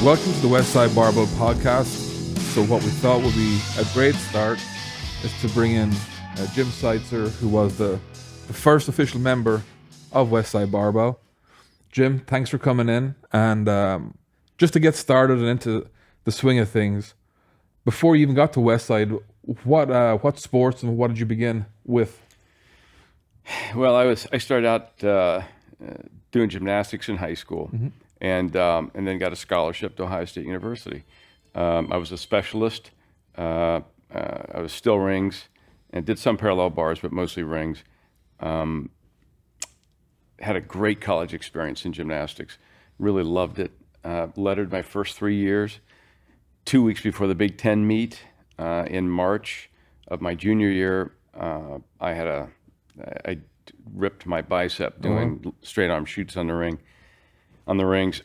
Welcome to the Westside Barbell podcast. So what we thought would be a great start is to bring in Jim Seitzer, who was the first official member of Westside Barbell. Jim, thanks for coming in. And just to get started and into the swing of things, before you even got to Westside, what sports and what did you begin with? Well, I started out doing gymnastics in high school, and then got a scholarship to Ohio State University. I was a specialist. I was still rings, and did some parallel bars, but mostly rings. Had a great college experience in gymnastics. Really loved it. Lettered my first 3 years. 2 weeks before the Big Ten meet in March of my junior year, I ripped my bicep doing straight arm shoots on the rings,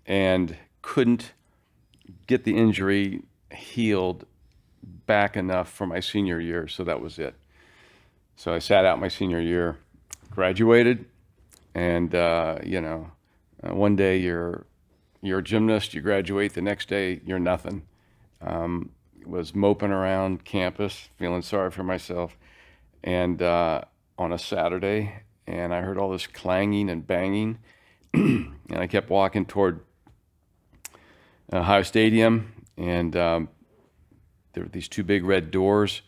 and couldn't get the injury healed back enough for my senior year, so that was it. So I sat out my senior year, graduated, and one day you're a gymnast, you graduate, the next day you're nothing. Was moping around campus, feeling sorry for myself, and on a Saturday, and I heard all this clanging and banging, and I kept walking toward Ohio Stadium, and there were these two big red doors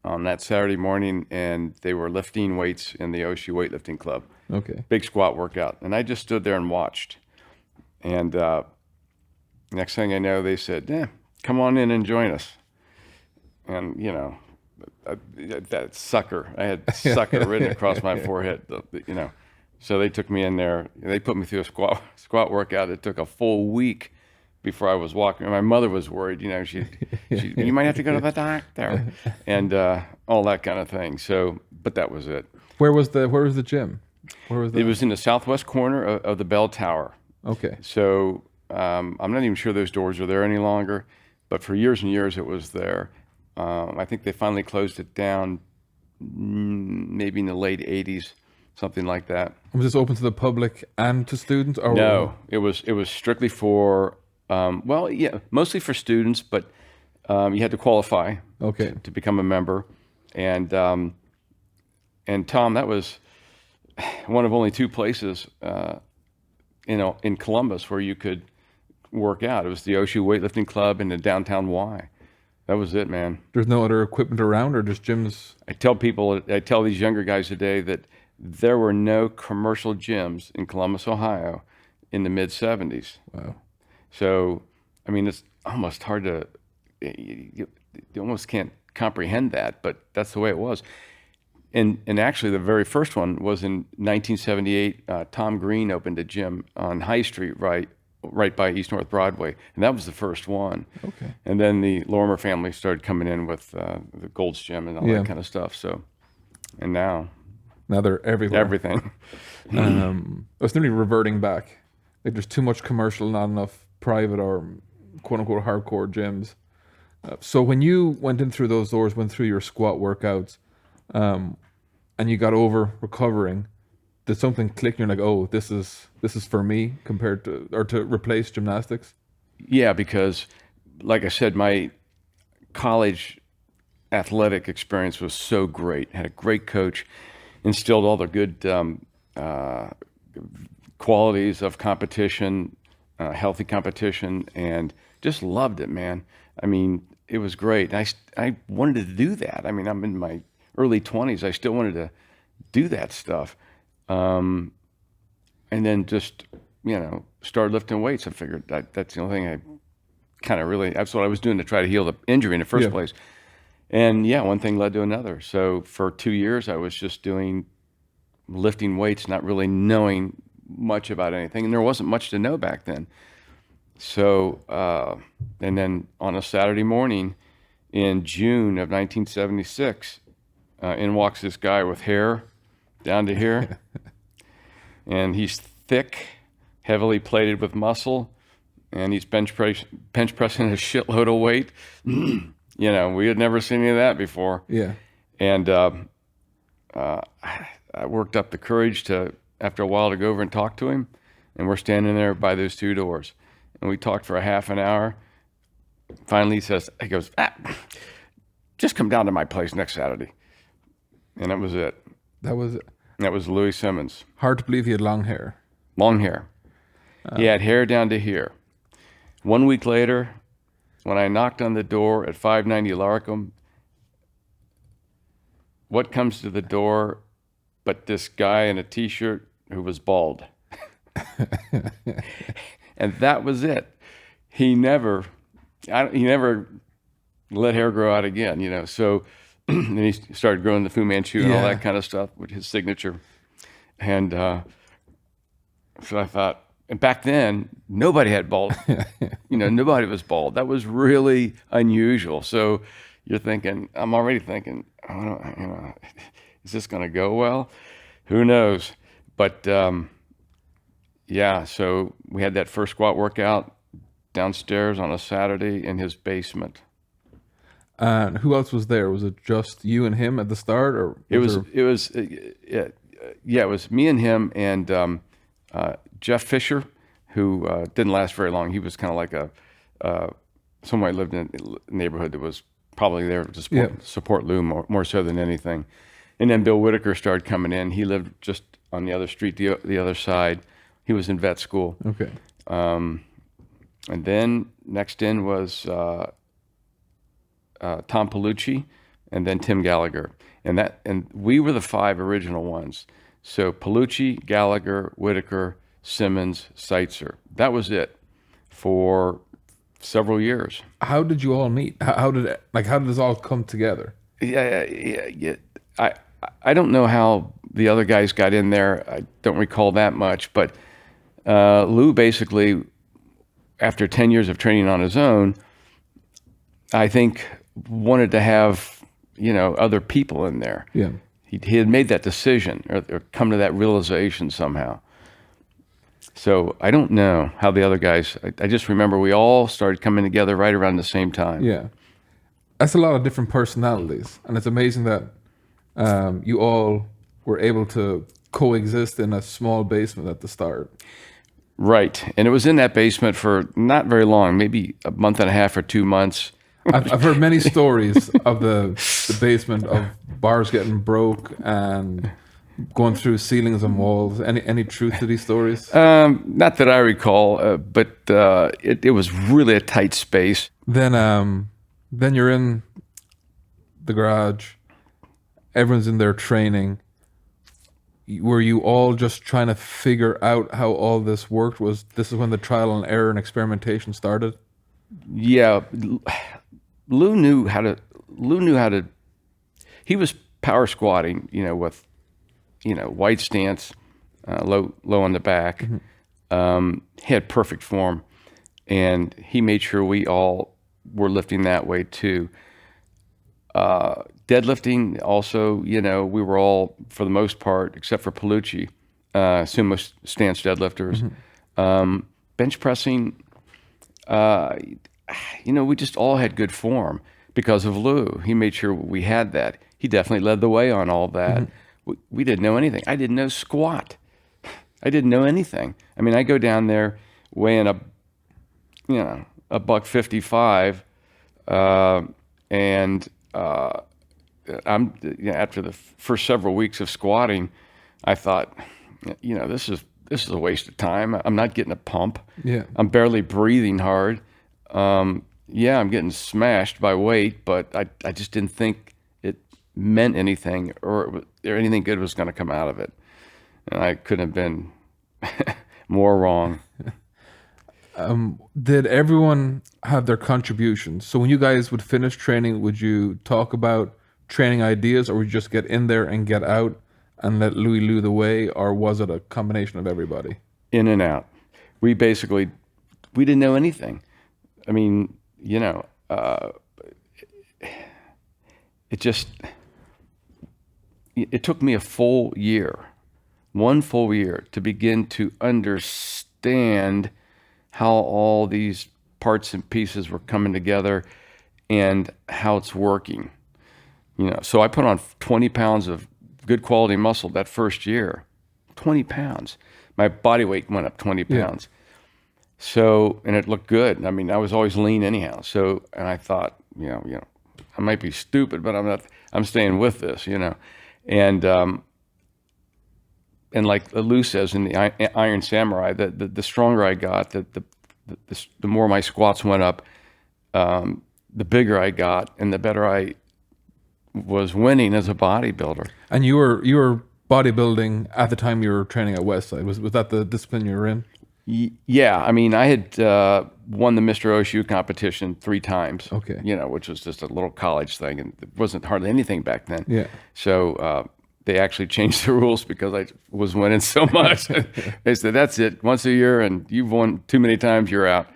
on that Saturday morning, and they were lifting weights in the OSU weightlifting club. Okay. Big squat workout, and I just stood there and watched. And next thing I know, they said, come on in and join us. And, that sucker, I had sucker written across my forehead, So they took me in there. They put me through a squat workout. It took a full week before I was walking. My mother was worried, she you might have to go to the doctor, and all that kind of thing. So, but that was it. Where was the gym? It was in the southwest corner of the bell tower. Okay. So I'm not even sure those doors are there any longer, but for years and years it was there. I think they finally closed it down maybe in the late 80s, something like that. Was this open to the public and to students? Or? No, it was strictly for, mostly for students, but you had to qualify to become a member. And Tom, that was one of only two places in Columbus where you could work out. It was the OSU Weightlifting Club in the downtown Y. That was it, man. There's no other equipment around, or just gyms? I tell these younger guys today that there were no commercial gyms in Columbus, Ohio in the mid-'70s. Wow. So, I mean, it's almost hard to, you almost can't comprehend that, but that's the way it was. And actually, the very first one was in 1978. Tom Green opened a gym on High Street, right by East North Broadway, and that was the first one. Okay. And then the Lorimer family started coming in with the Gold's Gym and all that kind of stuff. So, and now they're everywhere. Everything. It's nearly reverting back. Like there's too much commercial, not enough private or quote unquote hardcore gyms. So when you went in through those doors, went through your squat workouts, and you got over recovering, did something click and you're like, oh, this is for me compared to, or to replace gymnastics? Yeah, because like I said, my college athletic experience was so great. Had a great coach, instilled all the good qualities of competition, healthy competition, and just loved it, man. I mean, it was great. I wanted to do that. I mean, I'm in my early 20s. I still wanted to do that stuff. And then just, started lifting weights. I figured that's the only thing that's what I was doing to try to heal the injury in the first place. And one thing led to another. So for 2 years, I was just lifting weights, not really knowing much about anything. And there wasn't much to know back then. So, and then on a Saturday morning in June of 1976, in walks this guy with hair down to here. And he's thick, heavily plated with muscle, and he's bench pressing a shitload of weight. We had never seen any of that before. Yeah. And I worked up the courage to, after a while, to go over and talk to him. And we're standing there by those two doors. and we talked for a half an hour. Finally, he goes, just come down to my place next Saturday. And that was it. That was it. That was Louie Simmons. Hard to believe he had long hair. Long hair. He had hair down to here. 1 week later, when I knocked on the door at 590 Larkham, what comes to the door but this guy in a T-shirt who was bald? And that was it. He never let hair grow out again, you know. So then he started growing the Fu Manchu and all that kind of stuff with his signature. And so I thought, and back then, nobody had bald. You know, nobody was bald. That was really unusual. So you're thinking, I'm already thinking, is this going to go well? Who knows? But yeah, so we had that first squat workout downstairs on a Saturday in his basement. And who else was there? Was it just you and him at the start, or it was me and him and Jeff Fisher, who didn't last very long. He was kind of like someone I lived in a neighborhood that was probably there to support Lou more so than anything. And then Bill Whitaker started coming in. He lived just on the other street, the other side. He was in vet school. Okay. And then next in was Tom Palucci, and then Tim Gallagher. And we were the 5 original ones. So Palucci, Gallagher, Whitaker, Simmons, Seitzer. That was it for several years. How did you all meet? How did this all come together? Yeah. I don't know how the other guys got in there. I don't recall that much, but Lou basically, after 10 years of training on his own, I think wanted to have, other people in there. Yeah. He had made that decision or come to that realization somehow. So I don't know how the other guys, I just remember we all started coming together right around the same time. Yeah. That's a lot of different personalities. And it's amazing that you all were able to coexist in a small basement at the start. Right. And it was in that basement for not very long, maybe a month and a half or 2 months. I've heard many stories of the basement, of bars getting broke and going through ceilings and walls. Any truth to these stories? Not that I recall, but it was really a tight space. Then you're in the garage. Everyone's in there training. Were you all just trying to figure out how all this worked? This is when the trial and error and experimentation started? Yeah. Lou knew how to, he was power squatting, with, wide stance, low on the back. Mm-hmm. He had perfect form, and he made sure we all were lifting that way too. Deadlifting also, we were all, for the most part, except for Palucci, sumo stance deadlifters. Mm-hmm. Bench pressing, we just all had good form because of Lou. He made sure we had that. He definitely led the way on all that. Mm-hmm. We didn't know anything. I didn't know squat. I didn't know anything. I mean, I go down there weighing $155, and I'm after the first several weeks of squatting, I thought, this is a waste of time. I'm not getting a pump. Yeah. I'm barely breathing hard. I'm getting smashed by weight, but I just didn't think it meant anything or anything good was going to come out of it. And I couldn't have been more wrong. Did everyone have their contributions? So when you guys would finish training, would you talk about training ideas, or would you just get in there and get out and let Louie lead the way, or was it a combination of everybody? In and out. We didn't know anything. I mean, it took me one full year to begin to understand how all these parts and pieces were coming together and how it's working. So I put on 20 pounds of good quality muscle that first year. 20 pounds. My body weight went up 20 pounds. So, and it looked good. I mean, I was always lean anyhow. So, and I thought, I might be stupid, but I'm staying with this, and like Lou says in the Iron Samurai, the stronger I got, the more my squats went up, the bigger I got, and the better I was winning as a bodybuilder. And you were bodybuilding at the time you were training at Westside. Was that the discipline you were in? Yeah, I mean, I had won the Mr. OSU competition 3 times. Okay. Which was just a little college thing, and it wasn't hardly anything back then. Yeah. So they actually changed the rules because I was winning so much. They said, that's it, once a year, and you've won too many times, you're out,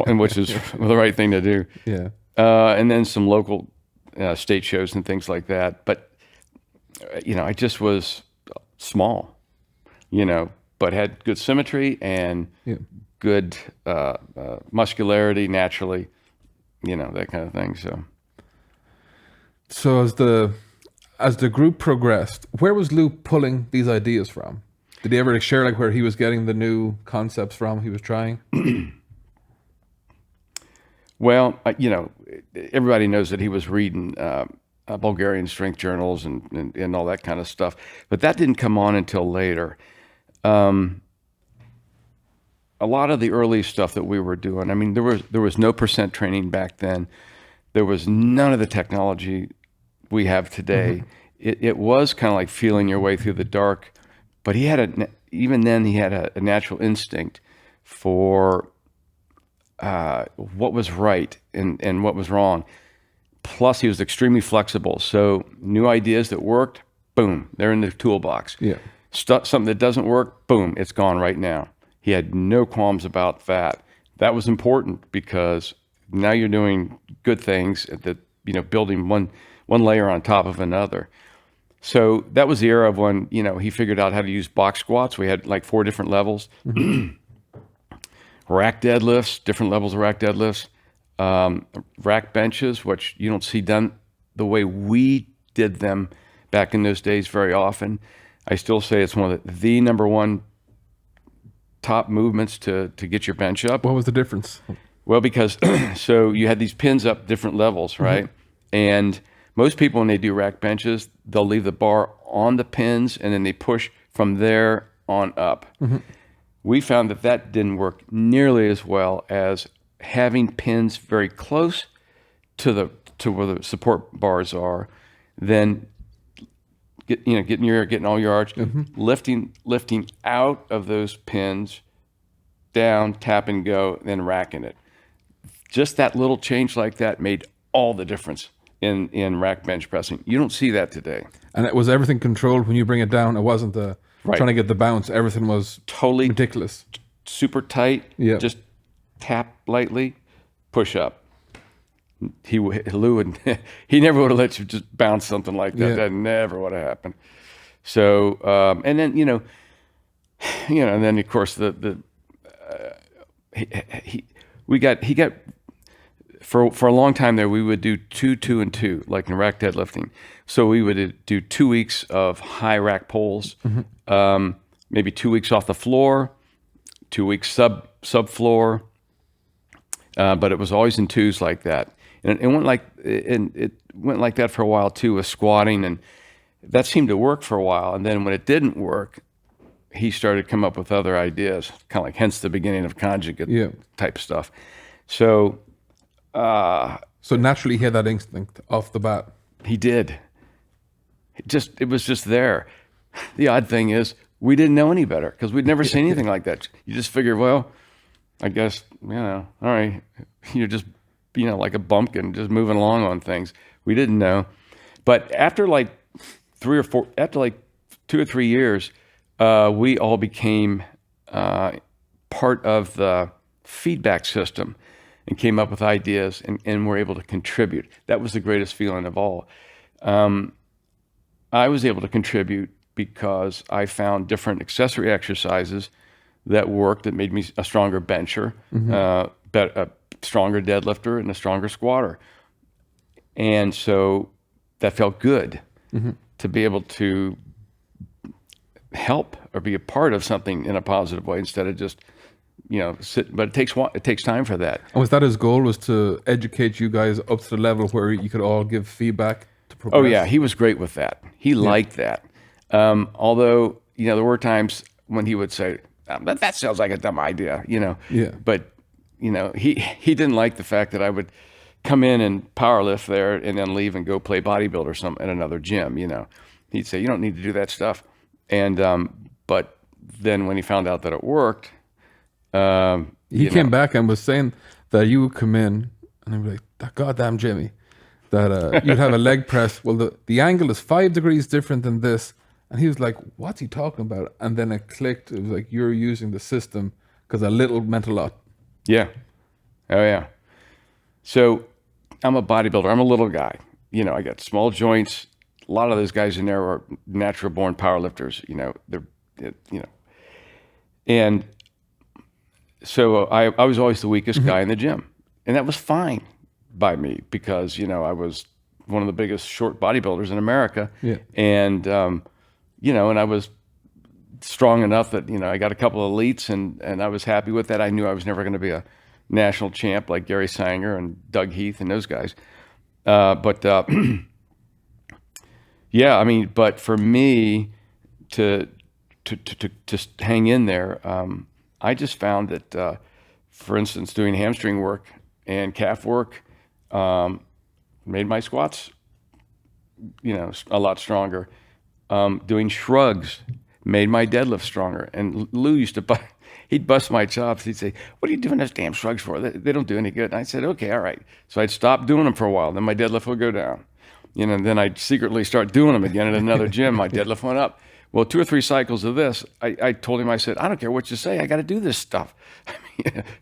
and which is the right thing to do. Yeah. And then some local state shows and things like that. But, I just was small, but had good symmetry and good muscularity naturally, that kind of thing. So as the group progressed, where was Lou pulling these ideas from? Did he ever share like where he was getting the new concepts from he was trying? Well, everybody knows that he was reading Bulgarian strength journals and all that kind of stuff, but that didn't come on until later. A lot of the early stuff that we were doing, I mean, there was no percent training back then. There was none of the technology we have today. Mm-hmm. It was kind of like feeling your way through the dark, but even then he had a natural instinct for what was right and what was wrong. Plus he was extremely flexible. So new ideas that worked, boom, they're in the toolbox. Yeah. Something that doesn't work, boom, it's gone right now. He had no qualms about that. That was important because now you're doing good things that, building one layer on top of another. So that was the era of when, he figured out how to use box squats. We had like 4 different levels. Mm-hmm. Rack deadlifts, different levels of rack deadlifts, rack benches, which you don't see done the way we did them back in those days very often. I still say it's one of the number one top movements to get your bench up. What was the difference? Well, because so you had these pins up different levels, right? Mm-hmm. And most people, when they do rack benches, they'll leave the bar on the pins and then they push from there on up. Mm-hmm. We found that didn't work nearly as well as having pins very close to where the support bars are, then getting all your arch, mm-hmm. lifting out of those pins, down, tap and go, then racking it. Just that little change like that made all the difference in rack bench pressing. You don't see that today. And it was everything controlled when you bring it down. It wasn't trying to get the bounce. Everything was totally ridiculous. Super tight. Yeah. Just tap lightly, push up. Lou he never would have let you just bounce something like that. Yeah. That never would have happened. So and then and then of course he got for a long time there we would do 2, 2, and 2 like in rack deadlifting. So we would do 2 weeks of high rack pulls, mm-hmm. Maybe 2 weeks off the floor, 2 weeks sub floor, but it was always in 2s like that. And it went like that for a while too with squatting, and that seemed to work for a while. And then when it didn't work, he started to come up with other ideas, kind of like hence the beginning of conjugate type stuff. So naturally he had that instinct off the bat. He did. It was just there. The odd thing is we didn't know any better because we'd never seen anything like that. You just figured, well, I guess, all right, you're just, like a bumpkin, just moving along on things. We didn't know. But after like 2 or 3 years, we all became part of the feedback system and came up with ideas and were able to contribute. That was the greatest feeling of all. I was able to contribute because I found different accessory exercises that worked, that made me a stronger bencher, mm-hmm. A stronger deadlifter, and a stronger squatter. And so that felt good, mm-hmm. to be able to help or be a part of something in a positive way instead of just sit. But it takes time for that. And was that his goal, was to educate you guys up to the level where you could all give feedback to progress? Oh yeah, he was great with that. He liked that. Although, there were times when he would say, that sounds like a dumb idea, Yeah. But, he didn't like the fact that I would come in and power lift there and then leave and go play bodybuilder or something at another gym, He'd say, you don't need to do that stuff. And, but then when he found out that it worked, he came back and was saying that you would come in and he'd be like, that goddamn Jimmy, that you'd have a leg press. Well, the angle is 5 degrees different than this. And he was like, what's he talking about? And then it clicked. It was like, you're using the system, because a little meant a lot. Yeah. Oh yeah. So I'm a bodybuilder. I'm a little guy. I got small joints. A lot of those guys in there are natural born powerlifters. And so I was always the weakest guy in the gym, and that was fine by me because I was one of the biggest short bodybuilders in America. Yeah. And and I was strong enough that I got a couple of elites, and I was happy with that. I knew I was never going to be a national champ like Gary Sanger and Doug Heath and those guys. But but for me to just hang in there, I just found that, for instance, doing hamstring work and calf work made my squats, a lot stronger. Doing shrugs made my deadlift stronger. And Lou used to he'd bust my chops. He'd say, what are you doing those damn shrugs for? They don't do any good. And I said, okay, all right. So I'd stop doing them for a while. Then my deadlift would go down. And then I'd secretly start doing them again at another gym. My deadlift went up. Well, 2 or 3 cycles of this, I told him, I said, I don't care what you say. I got to do this stuff.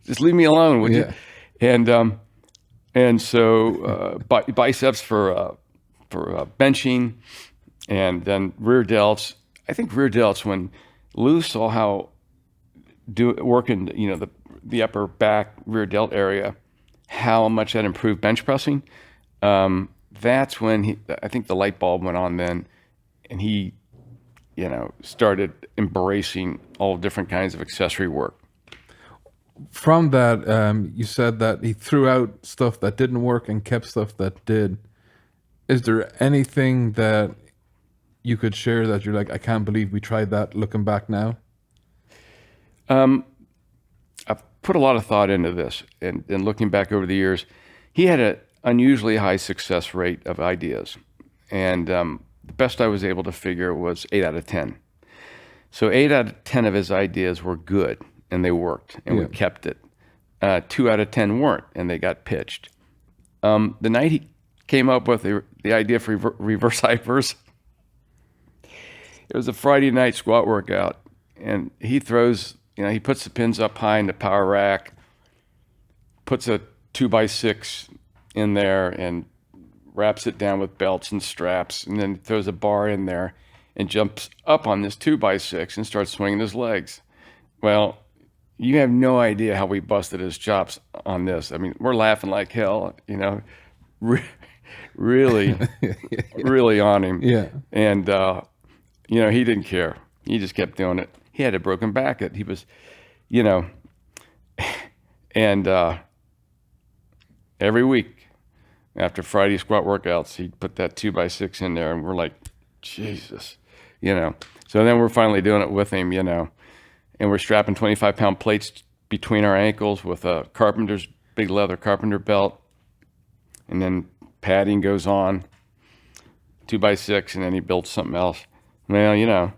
Just leave me alone, would you? And so biceps for benching, and then rear delts. I think rear delts, when Lou saw how working, the upper back rear delt area, how much that improved bench pressing. That's when I think the light bulb went on then, and he, started embracing all different kinds of accessory work. From that, you said that he threw out stuff that didn't work and kept stuff that did. Is there anything that you could share that you're like, I can't believe we tried that, looking back now? I've put a lot of thought into this, and looking back over the years, he had an unusually high success rate of ideas. And the best I was able to figure was 8 out of 10. So 8 out of 10 of his ideas were good, and they worked, and we kept it. 2 out of 10 weren't, and they got pitched. The night he came up with the idea for reverse hypers, it was a Friday night squat workout, and he throws, he puts the pins up high in the power rack, puts a 2x6 in there, and wraps it down with belts and straps, and then throws a bar in there and jumps up on this 2x6 and starts swinging his legs. Well, you have no idea how we busted his chops on this. I mean, we're laughing like hell, really, really on him. Yeah. And, he didn't care. He just kept doing it. He had a broken back. He was, and every week after Friday squat workouts, he'd put that 2x6 in there, and we're like, Jesus, So then we're finally doing it with him, and we're strapping 25-pound plates between our ankles with a big leather carpenter belt, and then padding goes on, 2x6, and then he built something else. Well,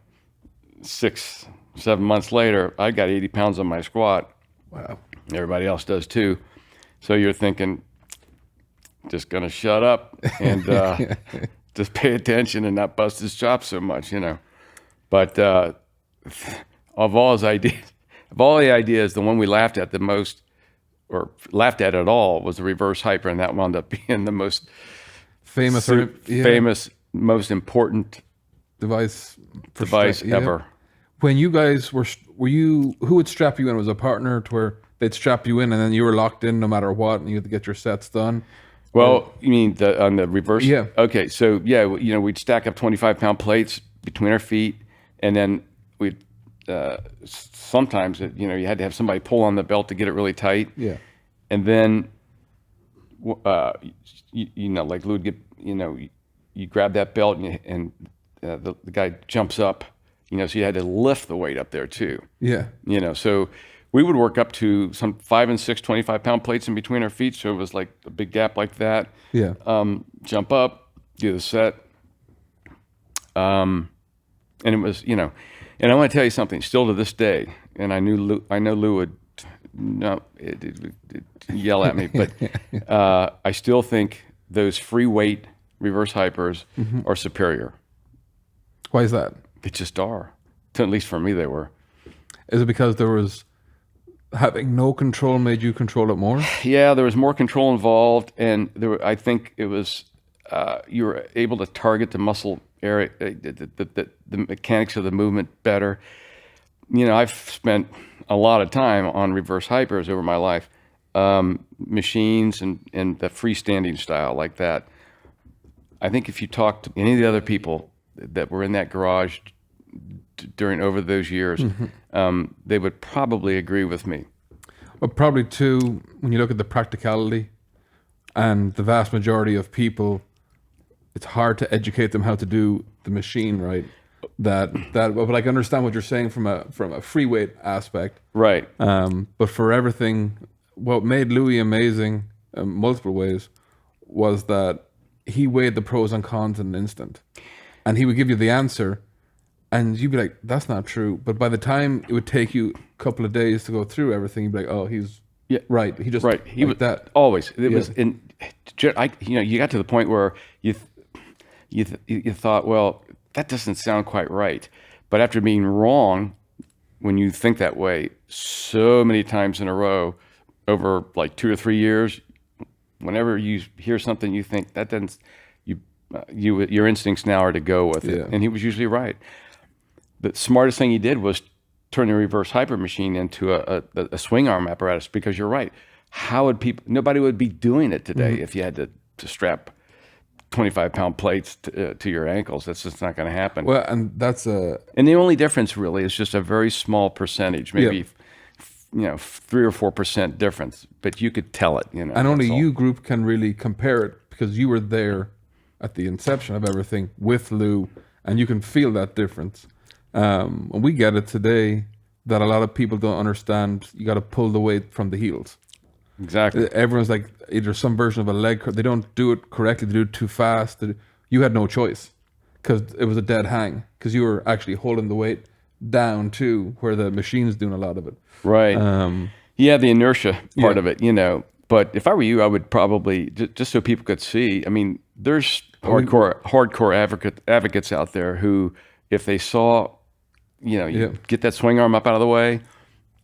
6, 7 months later, I got 80 pounds on my squat. Wow. Everybody else does too. So you're thinking, just gonna shut up and just pay attention and not bust his chops so much, But of all the ideas, the one we laughed at the most, or laughed at all, was the reverse hyper, and that wound up being the most famous, most important device ever. When you guys were you, who would strap you in? Was a partner to where they'd strap you in and then you were locked in no matter what, and you had to get your sets done? Well, you mean on the reverse? Yeah. Okay, so we'd stack up 25-pound plates between our feet, and then we'd sometimes you had to have somebody pull on the belt to get it really tight. Yeah. And then, like Lou would get, you grab that belt and the guy jumps up, so you had to lift the weight up there too. Yeah. So we would work up to some 5 and 6 25-pound plates in between our feet. So it was like a big gap like that. Yeah. Jump up, do the set. And it was, and I want to tell you something still to this day. And I know Lou would yell at me, but I still think those free weight reverse hypers are superior. Why is that? They just are. At least for me, they were. Is it because there was having no control made you control it more? Yeah, there was more control involved, and I think it was you were able to target the muscle area, the mechanics of the movement better. I've spent a lot of time on reverse hypers over my life, machines and the freestanding style like that. I think if you talk to any of the other people that were in that garage over those years, they would probably agree with me. Well, probably too, when you look at the practicality and the vast majority of people, it's hard to educate them how to do the machine right. But I can understand what you're saying from a free weight aspect. Right. But for everything, what made Louie amazing in multiple ways was that he weighed the pros and cons in an instant. And he would give you the answer, and you'd be like, that's not true. But by the time it would take you a couple of days to go through everything, you'd be like, oh, he's right. He just right. He like was that. Always. It was in. You got to the point where you thought, well, that doesn't sound quite right. But after being wrong, when you think that way so many times in a row over like 2 or 3 years, whenever you hear something you think that doesn't, your instincts now are to go with it. And he was usually right. The smartest thing he did was turn the reverse hyper machine into a swing arm apparatus, because you're right. How would nobody would be doing it today if you had to strap 25-pound plates to your ankles. That's just not going to happen. Well, and and the only difference really is just a very small percentage, maybe 3 or 4% difference, but you could tell it. And only you group can really compare it, because you were there at the inception of everything with Lou, and you can feel that difference. And we get it today that a lot of people don't understand. You got to pull the weight from the heels. Exactly. Everyone's like, either some version of a leg curl. They don't do it correctly. They do it too fast. You had no choice, because it was a dead hang, because you were actually holding the weight down to where the machine's doing a lot of it. Right. The inertia part of it, But if I were you, I would probably, just so people could see, I mean, there's hardcore advocates out there who, if they saw, you get that swing arm up out of the way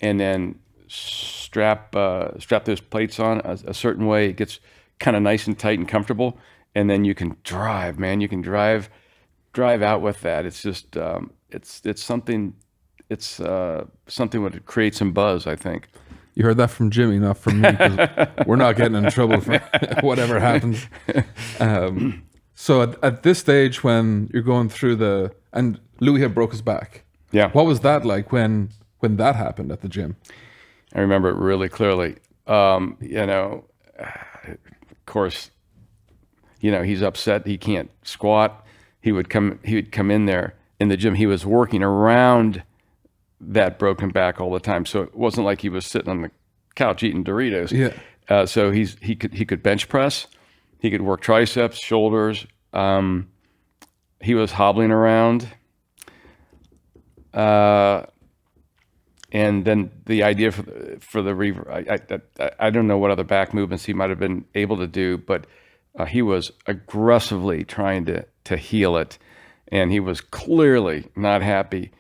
and then strap those plates on a certain way, it gets kind of nice and tight and comfortable, and then you can drive, man. You can drive out with that. It's just it's something would create some buzz, I think. You heard that from Jimmy, not from me, because we're not getting in trouble for whatever happens. So at this stage, when you're going through and Louie had broke his back. Yeah. What was that like when that happened at the gym? I remember it really clearly. Of course, he's upset. He can't squat. He would come in there in the gym. He was working around that broken back all the time. So it wasn't like he was sitting on the couch eating Doritos. Yeah. So he could bench press. He could work triceps, shoulders. He was hobbling around. And then the idea for the reverse, I don't know what other back movements he might have been able to do, but he was aggressively trying to heal it, and he was clearly not happy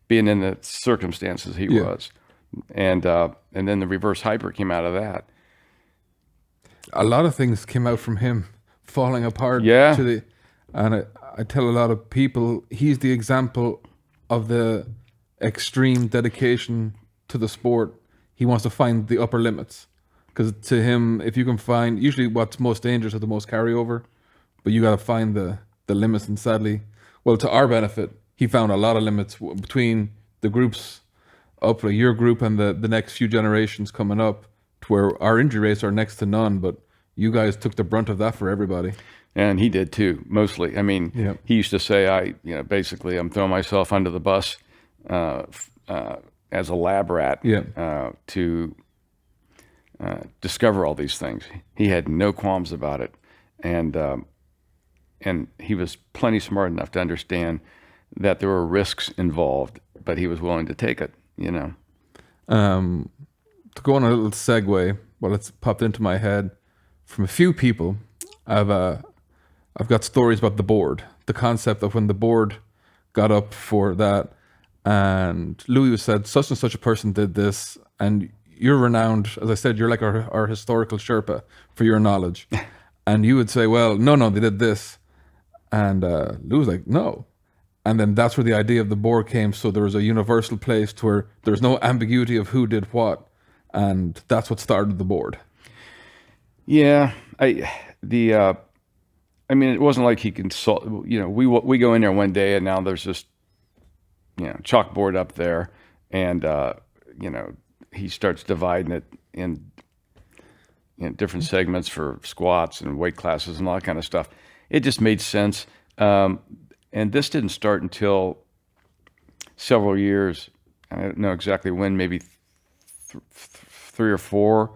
being in the circumstances he was, and then the reverse hyper came out of that. A lot of things came out from him falling apart. Yeah. And I tell a lot of people, he's the example of the extreme dedication to the sport. He wants to find the upper limits, because to him, if you can find, usually what's most dangerous is the most carryover, but you got to find the limits. And sadly, well, to our benefit, he found a lot of limits between the groups up, like your group and the next few generations coming up, to where our injury rates are next to none, but you guys took the brunt of that for everybody. And he did too, mostly. I mean, Yep. he used to say, basically I'm throwing myself under the bus as a lab rat Yeah. to discover all these things. He had no qualms about it. And he was plenty smart enough to understand that there were risks involved, but he was willing to take it, To go on a little segue, well, it's popped into my head from a few people. I've got stories about the board, the concept of when the board got up for that, and Louie said such and such a person did this, and you're renowned, as I said, you're like our historical Sherpa for your knowledge, and you would say, well, no, they did this, and Louie was like, no. And then that's where the idea of the board came. So there was a universal place to where there's no ambiguity of who did what. And that's what started the board. Yeah. I mean, it wasn't like he consult, we go in there one day and now there's this, chalkboard up there and, he starts dividing it in different segments for squats and weight classes and all that kind of stuff. It just made sense. And this didn't start until several years. I don't know exactly when, maybe 3 or 4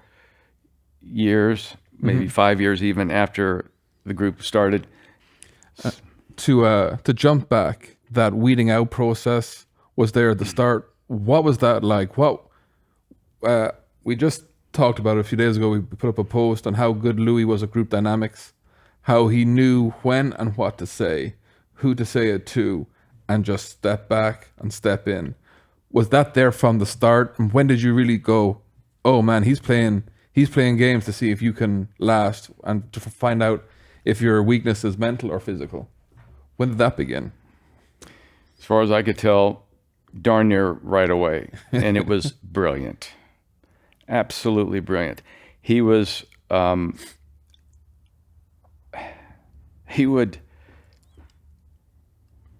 years, maybe 5 years even after the group started. To jump back, that weeding out process was there at the start. What was that like? We just talked about it a few days ago. We put up a post on how good Louie was at group dynamics, how he knew when and what to say, who to say it to, and just step back and step in. Was that there from the start? And when did you really go, oh man, he's playing games to see if you can last and to find out if your weakness is mental or physical? When did that begin? As far as I could tell, darn near right away. And it was brilliant. Absolutely brilliant. He was, he would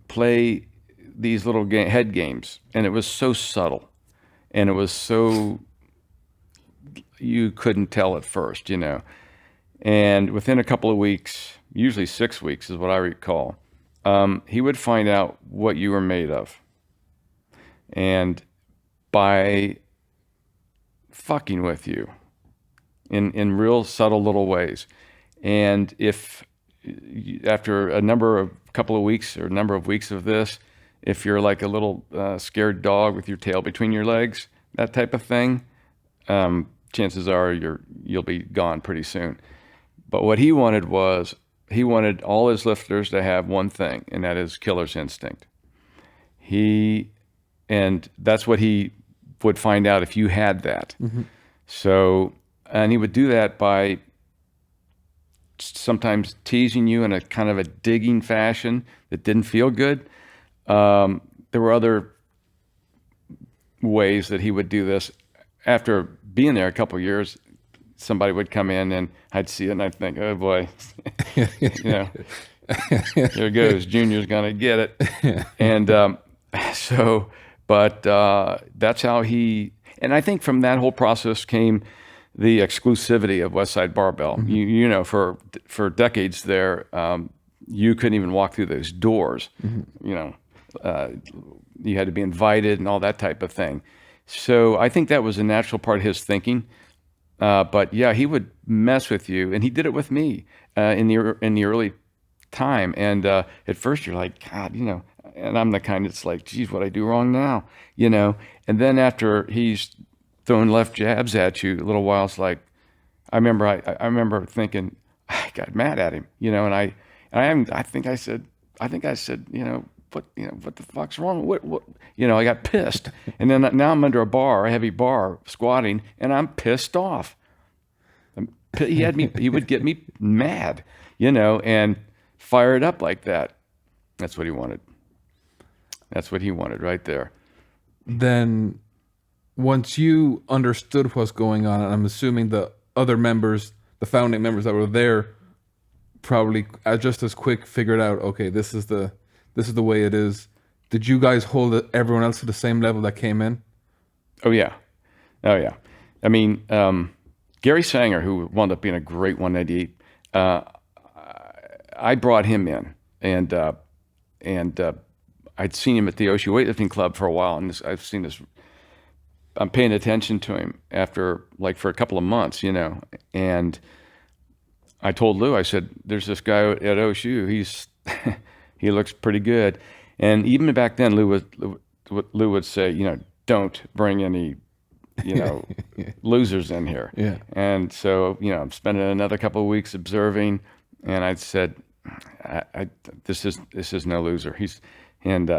play these little head games, and it was so subtle, and it was so you couldn't tell at first, And within a couple of weeks, usually 6 weeks is what I recall, he would find out what you were made of, and by fucking with you in real subtle little ways, and if after a couple of weeks or a number of weeks of this, if you're like a little scared dog with your tail between your legs, that type of thing, chances are you'll be gone pretty soon. But what he wanted was, he wanted all his lifters to have one thing, and that is killer's instinct. And that's what he would find out if you had that. Mm-hmm. So, and he would do that by sometimes teasing you in a kind of a digging fashion that didn't feel good. There were other ways that he would do this. After being there a couple of years, somebody would come in and I'd see it and I'd think, oh boy, here goes, Junior's gonna get it. And that's how and I think from that whole process came the exclusivity of Westside Barbell. Mm-hmm. For decades there, you couldn't even walk through those doors. Mm-hmm. You had to be invited and all that type of thing. So I think that was a natural part of his thinking. But yeah, he would mess with you, and he did it with me in the early time. And at first you're like, God, and I'm the kind that's like, geez, what I do wrong now, And then after he's throwing left jabs at you a little while, it's like, I remember thinking, I got mad at him, and I think I said, what the fuck's wrong? What, I got pissed. And then now I'm under a heavy bar squatting, and I'm pissed off. He would get me mad, and fired up like that. That's what he wanted. That's what he wanted right there. Then once you understood what's going on, and I'm assuming the other members, the founding members that were there, probably just as quick figured out, okay, this is the way it is. did you guys hold everyone else to the same level that came in? Oh yeah. Oh yeah. I mean, Gary Sanger, who wound up being a great 198, I brought him in, and I'd seen him at the Ocean Weightlifting Club for a while, and I've seen this. I'm paying attention to him after, like, for a couple of months, and I told Lou, I said, "There's this guy at OSU. He looks pretty good." And even back then, Lou would say, "Don't bring any, losers in here." Yeah. And so, I'm spending another couple of weeks observing, and I said, "This is no loser." And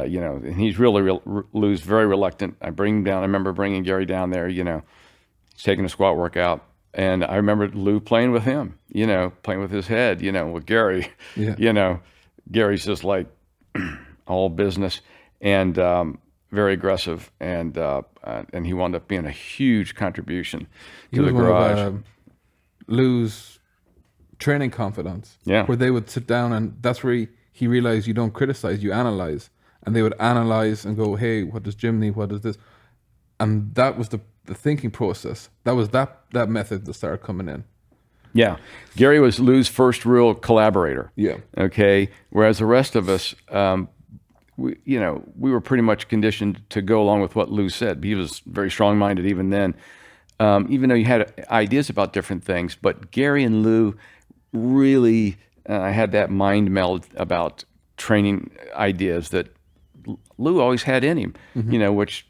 he's really Lou's very reluctant. I bring him down. I remember bringing Gary down there. He's taking a squat workout, and I remember Lou playing with him. Playing with his head. With Gary. Yeah. Gary's just like all business and very aggressive, and he wound up being a huge contribution to the garage. One of Lou's training confidants. Yeah. Where they would sit down, and that's where he realized you don't criticize, you analyze. And they would analyze and go, "Hey, what does Jim need? What does this?" And that was the thinking process. That was that method that started coming in. Yeah. Gary was Lou's first real collaborator. Yeah. Okay. Whereas the rest of us, we were pretty much conditioned to go along with what Lou said. He was very strong-minded even then, even though he had ideas about different things. But Gary and Lou really had that mind meld about training ideas that Lou always had in him, which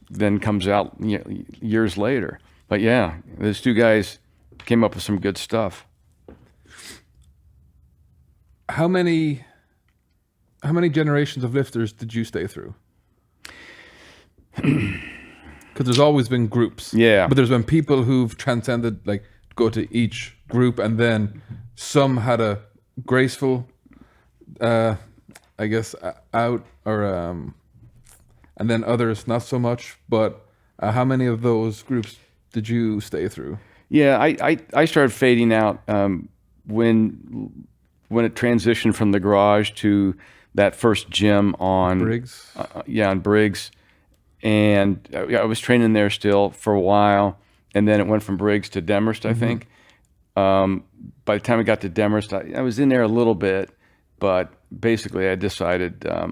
then comes out years later. But yeah, those two guys came up with some good stuff. How many generations of lifters did you stay through? Because there's always been groups. Yeah. But there's been people who've transcended, like, go to each group, and then some had a graceful, out, or and then others not so much. But how many of those groups did you stay through? Yeah, I started fading out when it transitioned from the garage to that first gym on Briggs. On Briggs, and I was training there still for a while, and then it went from Briggs to Demorest, I think. By the time I got to Demorest, I was in there a little bit, but basically I decided, I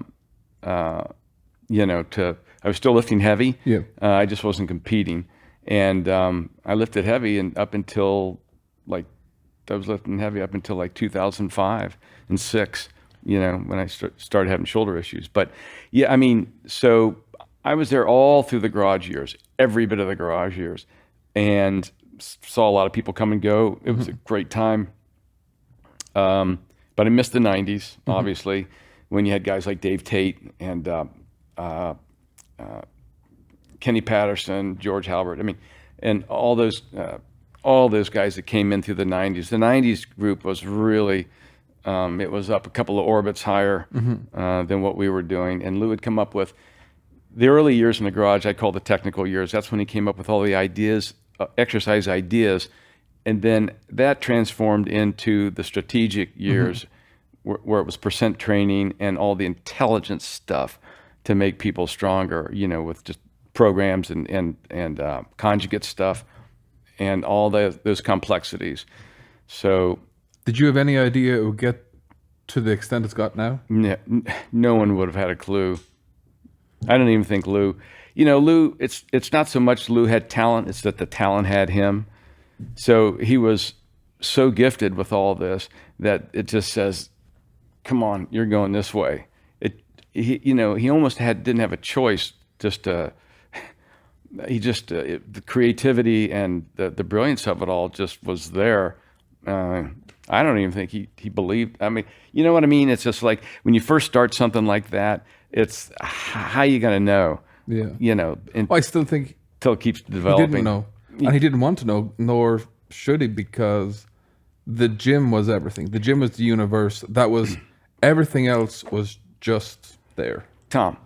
was still lifting heavy. Yeah. I just wasn't competing. And I lifted heavy and up until like 2005 and 6, when I started having shoulder issues. But yeah, I mean, so I was there all through the garage years, every bit of the garage years, and saw a lot of people come and go. It was a great time. But I missed the 90s, obviously, when you had guys like Dave Tate and Kenny Patterson, George Halbert. I mean, and all those guys that came in through the 90s. The 90s group was really, it was up a couple of orbits higher than what we were doing. And Lou would come up with the early years in the garage, I call the technical years. That's when he came up with all the ideas, exercise ideas. And then that transformed into the strategic years where it was percent training and all the intelligence stuff to make people stronger, with just programs and conjugate stuff and all those complexities. So, did you have any idea it would get to the extent it's got now? No one would have had a clue. I don't even think Lou. Lou, it's not so much Lou had talent, it's that the talent had him. So he was so gifted with all this that it just says, "Come on, you're going this way." He almost didn't have a choice. The creativity and the brilliance of it all just was there. I don't even think he believed. I mean, you know what I mean? It's just like when you first start something like that, it's how you gonna know? Yeah. I still think until it keeps developing. He didn't know, and he didn't want to know, nor should he, because the gym was everything. The gym was the universe. That was everything else was just there. Tom.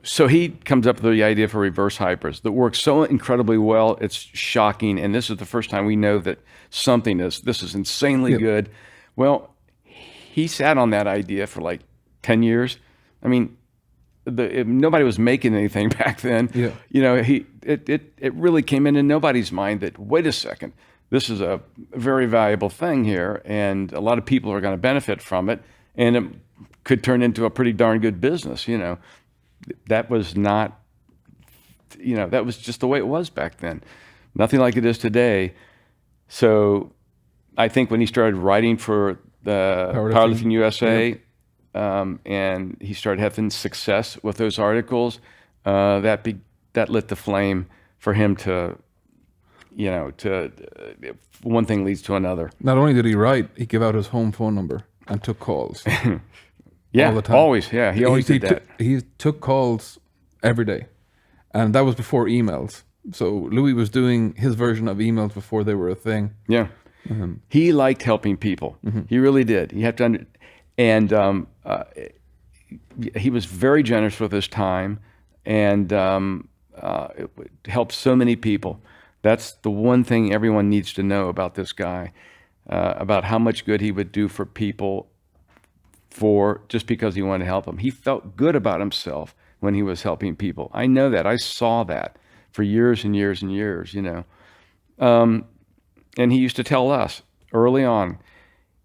So he comes up with the idea for reverse hypers that works so incredibly well. It's shocking. And this is the first time we know that this is insanely good. Well, he sat on that idea for like 10 years. I mean, nobody was making anything back then. Yeah. You know, it really came in nobody's mind that, wait a second, this is a very valuable thing here, and a lot of people are going to benefit from it, and it could turn into a pretty darn good business. You know, that was not, you know, that was just the way it was back then. Nothing like it is today. So I think when he started writing for the Powerlifting USA, and he started having success with those articles, that lit the flame for him to, you know, one thing leads to another. Not only did he write, he gave out his home phone number and took calls. Yeah, all the time. Always. Yeah, he always did that. He took calls every day, and that was before emails. So Louie was doing his version of emails before they were a thing. Yeah, he liked helping people. He really did. You have to, he was very generous with his time, and it helped so many people. That's the one thing everyone needs to know about this guy, about how much good he would do for people, just because he wanted to help them. He felt good about himself when he was helping people. I know that. I saw that for years and years and years, you know. And he used to tell us early on,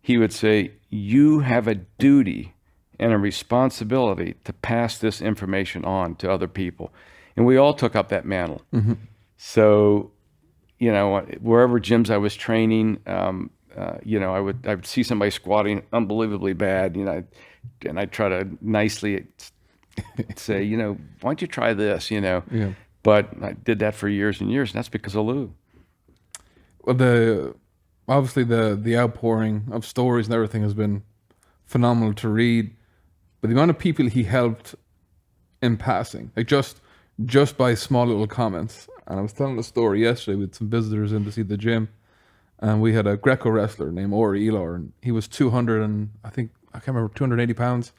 he would say, you have a duty and a responsibility to pass this information on to other people. And we all took up that mantle. So, you know, wherever gyms I was training, you know, I would see somebody squatting unbelievably bad, you know, and I'd try to nicely say, you know, why don't you try this, you know? Yeah. But I did that for years and years, and that's because of Lou. Well, obviously the outpouring of stories and everything has been phenomenal to read, but the amount of people he helped in passing, like just by small little comments. And I was telling a story yesterday with some visitors in to see the gym, and we had a Greco wrestler named Ori Elor, and he was 280 pounds,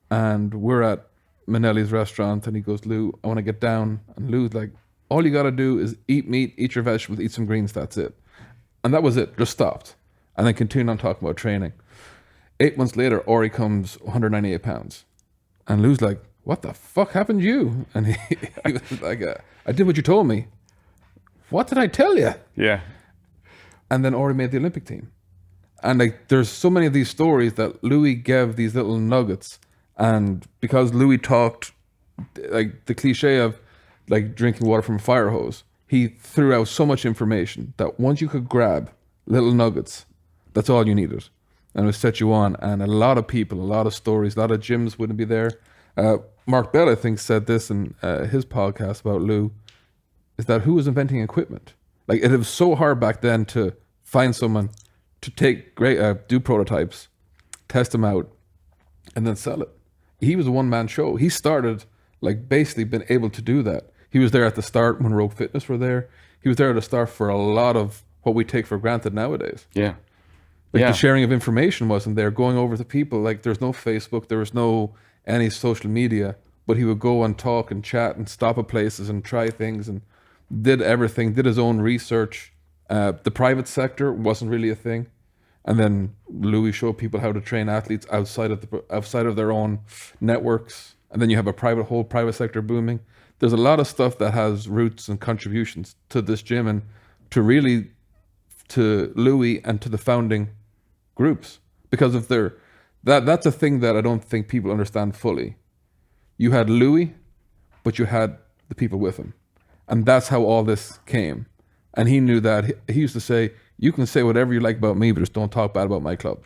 and we're at Manelli's restaurant, and he goes, Lou, I want to get down. And Lou's like, all you got to do is eat meat, eat your vegetables, eat some greens, that's it. And that was it, just stopped. And then continued on talking about training. 8 months later, Ori comes 198 pounds. And Lou's like, what the fuck happened to you? And he was like, I did what you told me. What did I tell you? Yeah. And then Ori made the Olympic team. And like, there's so many of these stories that Louis gave these little nuggets. And because Louis talked, like the cliche of like drinking water from a fire hose, he threw out so much information that once you could grab little nuggets, that's all you needed. And it would set you on. And a lot of people, a lot of stories, a lot of gyms wouldn't be there. Mark Bell, I think, said this in his podcast about Lou, is that who was inventing equipment? Like, it was so hard back then to find someone to take do prototypes, test them out, and then sell it. He was a one-man show. He started, like, basically been able to do that. He was there at the start when Rogue Fitness were there. He was there at the start for a lot of what we take for granted nowadays. Yeah. Like, the sharing of information wasn't there. Going over to people, like, there's no Facebook, there was no any social media, but he would go and talk and chat and stop at places and try things and did everything, did his own research. The private sector wasn't really a thing. And then Louis showed people how to train athletes outside of their own networks. And then you have a whole private sector booming. There's a lot of stuff that has roots and contributions to this gym and to Louis and to the founding groups. Because if that's a thing that I don't think people understand fully. You had Louis, but you had the people with him. And that's how all this came. And he knew that. He used to say, you can say whatever you like about me, but just don't talk bad about my club.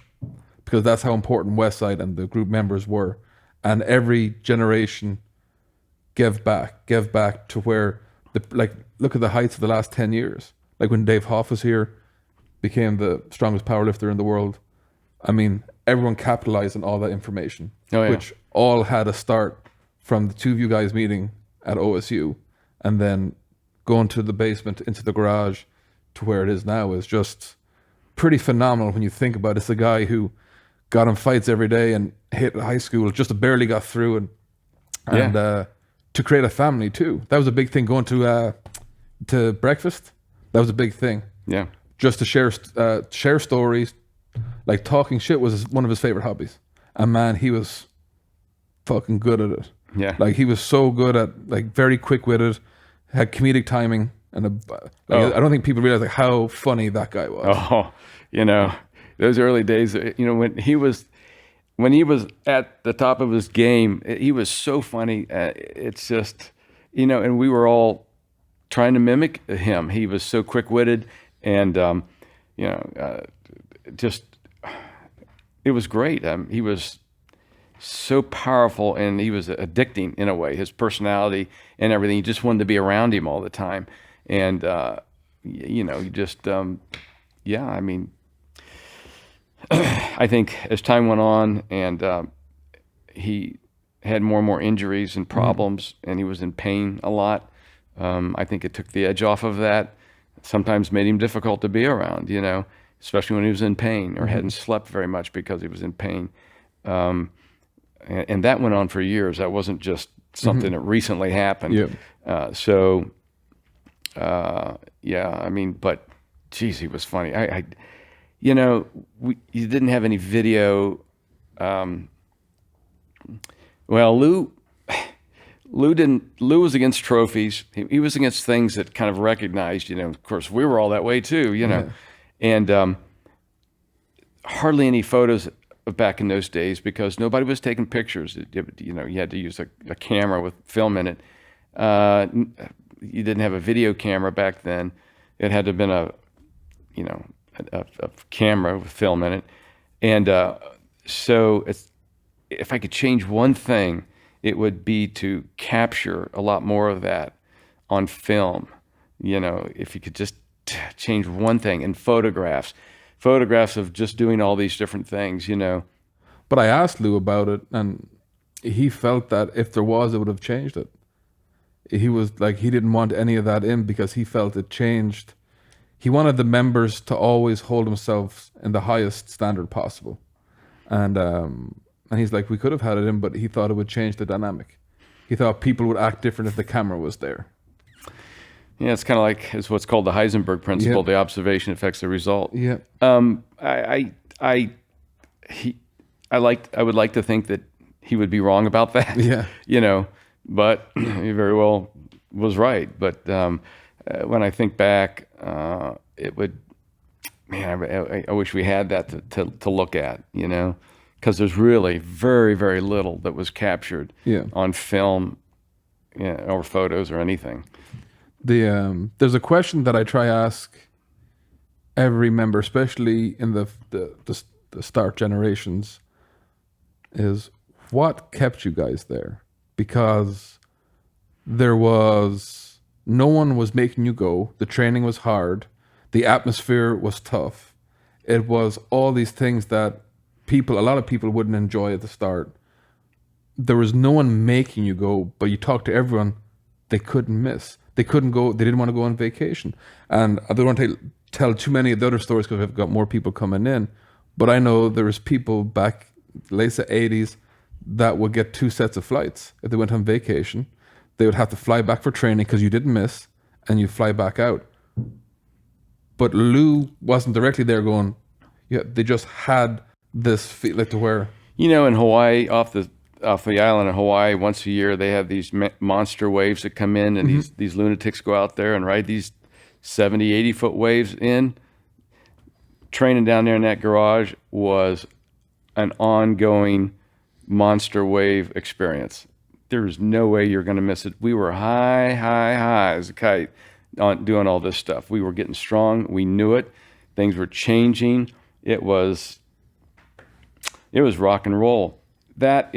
Because that's how important Westside and the group members were. And every generation gave back to where, look at the heights of the last 10 years. Like when Dave Hoff was here, became the strongest powerlifter in the world. I mean, everyone capitalized on all that information, which all had a start from the two of you guys meeting at OSU and then going to the basement into the garage to where it is now is just pretty phenomenal when you think about it. It's a guy who got in fights every day and hit high school, just barely got through and to create a family too. That was a big thing. Going to breakfast, that was a big thing. Yeah. Just to share stories, like talking shit was one of his favorite hobbies. And man, he was fucking good at it. Yeah. Like he was so good at like very quick witted, had comedic timing, and I don't think people realize like how funny that guy was. Oh, those early days, when he was at the top of his game, he was so funny. It's just, and we were all trying to mimic him. He was so quick-witted, and just it was great. He was so powerful, and he was addicting in a way. His personality and everything. You just wanted to be around him all the time, and you just yeah. I mean, I think as time went on, and he had more and more injuries and problems, and he was in pain a lot. I think it took the edge off of that. Sometimes made him difficult to be around, especially when he was in pain or hadn't slept very much because he was in pain. And that went on for years. That wasn't just something that recently happened. Yep. Yeah, I mean, but geez, he was funny. You didn't have any video. Well, Lou was against trophies. He was against things that kind of recognized, of course we were all that way too, and hardly any photos back in those days because nobody was taking pictures. You had to use a camera with film in it. You didn't have a video camera back then. It had to have been a camera with film in it. And so if I could change one thing, it would be to capture a lot more of that on film. If you could just change one thing, and photographs of just doing all these different things, But I asked Lou about it, and he felt that if there was, it would have changed it. He was like, he didn't want any of that in because he felt it changed. He wanted the members to always hold themselves in the highest standard possible. And he's like, we could have had it in, but he thought it would change the dynamic. He thought people would act different if the camera was there. Yeah, it's kind of like it's what's called the Heisenberg principle. Yeah. The observation affects the result. Yeah. I would like to think that he would be wrong about that. Yeah. But he very well was right. But when I think back, it would, man, I wish we had that to look at, because there's really very, very little that was captured on film or photos or anything. There's a question that I try ask every member, especially in the start generations, is what kept you guys there? Because no one was making you go. The training was hard. The atmosphere was tough. It was all these things that a lot of people wouldn't enjoy at the start. There was no one making you go, but you talked to everyone, they couldn't miss. They couldn't go, they didn't want to go on vacation. And I don't want to tell too many of the other stories because we've got more people coming in, but I know there was people back late 80s that would get 2 sets of flights. If they went on vacation, they would have to fly back for training because you didn't miss, and you fly back out. But Lou wasn't directly there going, they just had this feel like to where... in Hawaii, off the island of Hawaii, once a year, they have these monster waves that come in, and these lunatics go out there and ride these 70, 80-foot waves in. Training down there in that garage was an ongoing monster wave experience. There's no way you're going to miss it. We were high as a kite on doing all this stuff. We were getting strong. We knew it. Things were changing. It was rock and roll. I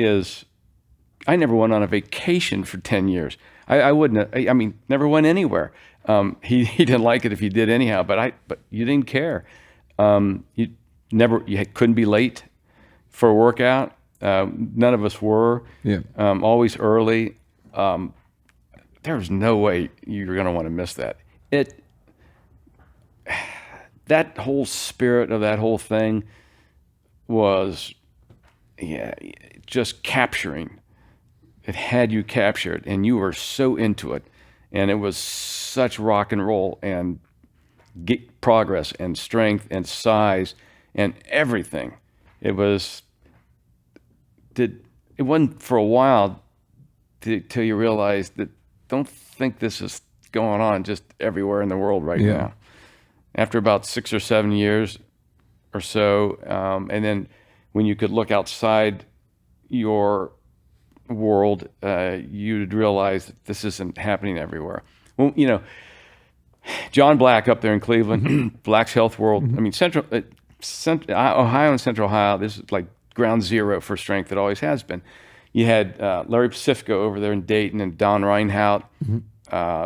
never went on a vacation for 10 years. I wouldn't, never went anywhere. He didn't like it if you did anyhow, but you didn't care. You couldn't be late for a workout. None of us were. Yeah. Always early. There was no way you were going to want to miss that. That whole spirit of that whole thing was, just capturing. It had you captured, and you were so into it, and it was such rock and roll and progress and strength and size and everything. It wasn't for a while. till you realize that don't think this is going on just everywhere in the world right now. After about 6 or 7 years or so, and then when you could look outside your world, you'd realize that this isn't happening everywhere. Well, you know, John Black up there in Cleveland, Black's Health World. I mean, Ohio and Central Ohio, this is like ground zero for strength. It always has been. You had Larry Pacifico over there in Dayton and Don Reinhout.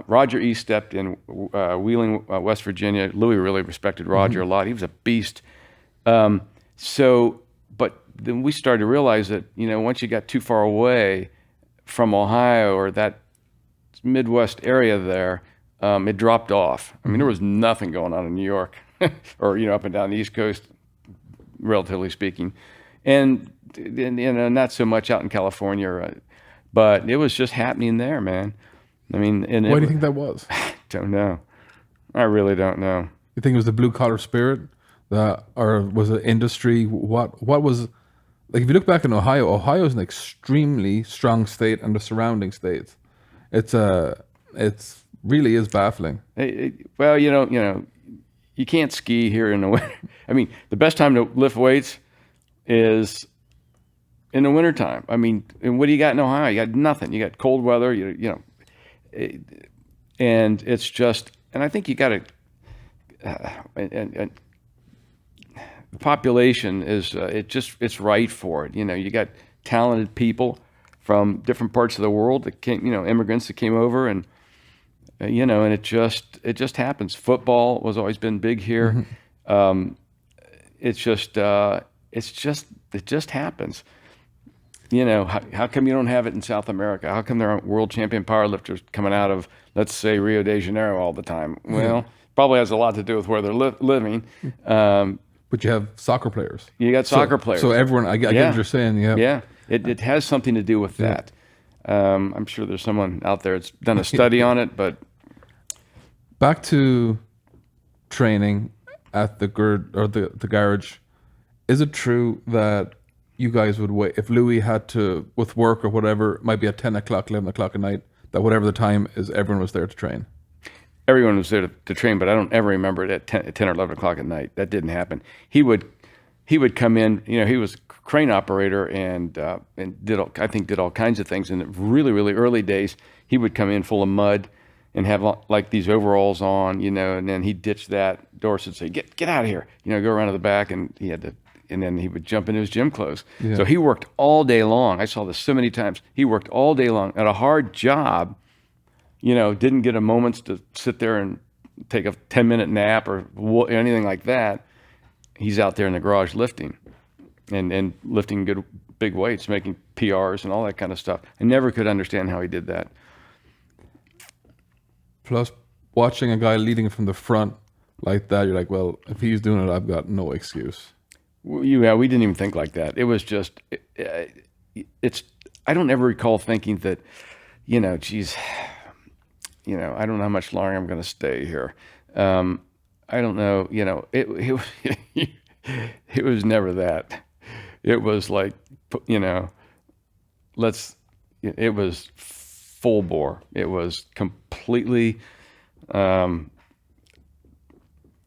Roger E. stepped in Wheeling, West Virginia. Louie really respected Roger a lot. He was a beast. But then we started to realize that, you know, once you got too far away from Ohio or that Midwest area there, it dropped off. I mean, there was nothing going on in New York or, you know, up and down the East Coast, relatively speaking. And you know, not so much out in California, but it was just happening there, man. I mean, why do you think that was? Don't know. I really don't know. You think it was the blue collar spirit, or was it industry? What was, like, if you look back in Ohio is an extremely strong state, and the surrounding states, it's really is baffling. Well, you know, you can't ski here in the winter. I mean, the best time to lift weights is in the wintertime. I mean, and what do you got in Ohio? You got nothing. You got cold weather, you know, and it's just, and I think you got to, and the population is, it's right for it. You know, you got talented people from different parts of the world that came, you know, immigrants that came over, and, you know, and it just happens. Football was always been big here. It just happens. You know, how come you don't have it in South America? How come there aren't world champion powerlifters coming out of, let's say, Rio de Janeiro all the time? Well, probably has a lot to do with where they're living. But you have soccer players. You got soccer players. So everyone, I get what you're saying. Yeah. It has something to do with that. I'm sure there's someone out there that's done a study on it, but back to training at the garage. Is it true that you guys would wait if Louie had to, with work or whatever, it might be at 10 o'clock, 11 o'clock at night, that whatever the time is, everyone was there to train? Everyone was there to train, but I don't ever remember it at 10 or 11 o'clock at night. That didn't happen. He would come in, you know, he was a crane operator and did all kinds of things. In the really, really early days, he would come in full of mud and have like these overalls on, you know, and then he'd ditch that. Doris would say, get out of here, you know, go around to the back, and then he would jump into his gym clothes. Yeah. So he worked all day long. I saw this so many times. He worked all day long at a hard job, you know, didn't get a moment to sit there and take a 10-minute nap or anything like that. He's out there in the garage lifting and lifting good big weights, making PRs and all that kind of stuff. I never could understand how he did that. Plus, watching a guy leading from the front like that, you're like, well, if he's doing it, I've got no excuse. Yeah, we didn't even think like that. It was just, I don't ever recall thinking that, you know, geez, you know, I don't know how much longer I'm going to stay here. I don't know, you know, it was never that. It was like, you know, it was full bore. It was completely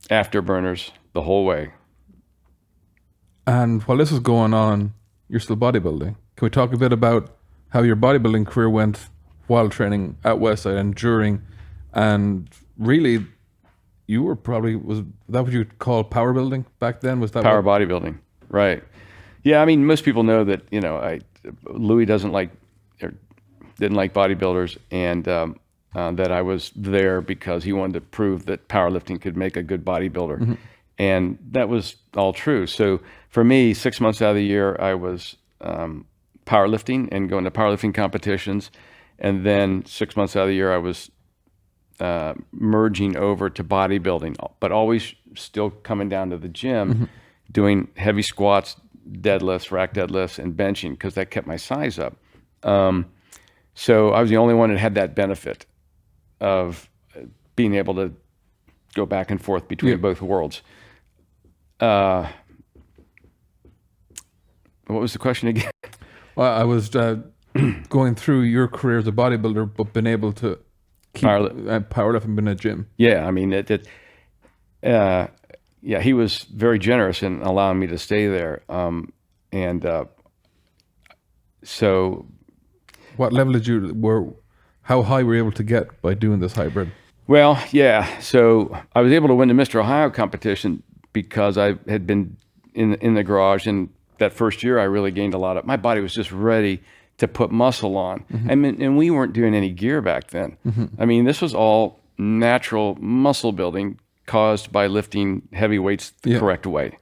afterburners the whole way. And while this is going on, you're still bodybuilding. Can we talk a bit about how your bodybuilding career went while training at Westside and during? And really, you were probably, was that what you would call power building back then? Was that bodybuilding? Right. Yeah, I mean, most people know that, you know, Louie didn't like bodybuilders, and that I was there because he wanted to prove that powerlifting could make a good bodybuilder. Mm-hmm. And that was all true. So for me, 6 months out of the year, I was powerlifting and going to powerlifting competitions. And then 6 months out of the year, I was merging over to bodybuilding, but always still coming down to the gym, mm-hmm. doing heavy squats, deadlifts, rack deadlifts, and benching, because that kept my size up. So I was the only one that had that benefit of being able to go back and forth between both worlds. What was the question again? Well, I was going through your career as a bodybuilder, but been able to keep powerlifting in a gym. Yeah, I mean, yeah, he was very generous in allowing me to stay there. So, what level how high were you able to get by doing this hybrid? well, yeah. So I was able to win the Mr. Ohio competition because I had been in the garage, and that first year I really gained a lot. My body was just ready to put muscle on. I mean, and we weren't doing any gear back then. I mean, this was all natural muscle building caused by lifting heavy weights the correct way.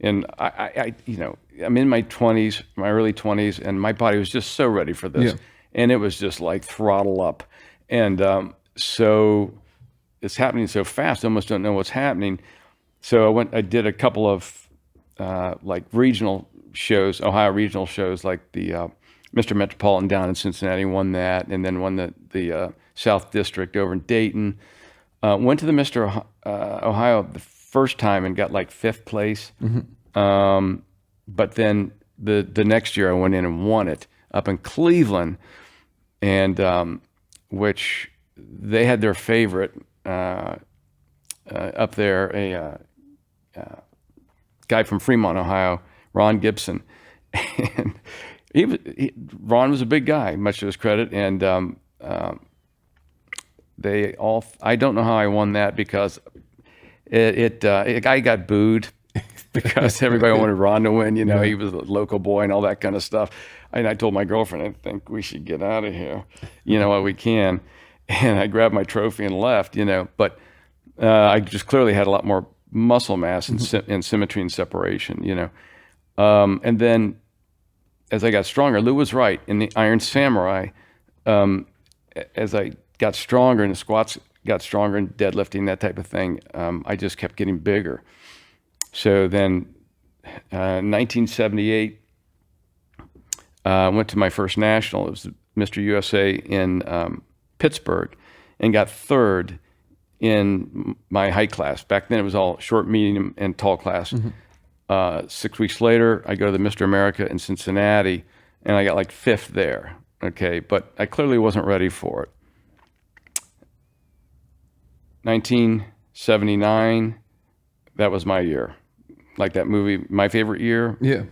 And I'm in my 20s, my early 20s, and my body was just so ready for this. And it was just like throttle up. And so it's happening so fast, I almost don't know what's happening. So I did a couple of like regional shows, Ohio regional shows, like the Mr. Metropolitan down in Cincinnati, won that, and then won the South District over in Dayton. Went to the Mr. Ohio the first time and got like 5th place. But then the next year I went in and won it up in Cleveland, and which they had their favorite up there, a guy from Fremont, Ohio, Ron Gibson. And Ron was a big guy, much to his credit, and I don't know how I won that because I got booed because everybody wanted Ron to win. He was a local boy and all that kind of stuff. And I told my girlfriend, I think we should get out of here, while we can. And I grabbed my trophy and left, but I just clearly had a lot more muscle mass and symmetry and separation, and then as I got stronger, Lou was right. In the Iron Samurai, as I got stronger and the squats got stronger and deadlifting, that type of thing, I just kept getting bigger. So then 1978, I went to my first national. It was Mr. USA in Pittsburgh, and got 3rd in my height class. Back then it was all short, medium, and tall class. 6 weeks later, I go to the Mr. America in Cincinnati, and I got like 5th there. Okay, but I clearly wasn't ready for it. 1979, that was my year. Like that movie, My Favorite Year? Yeah.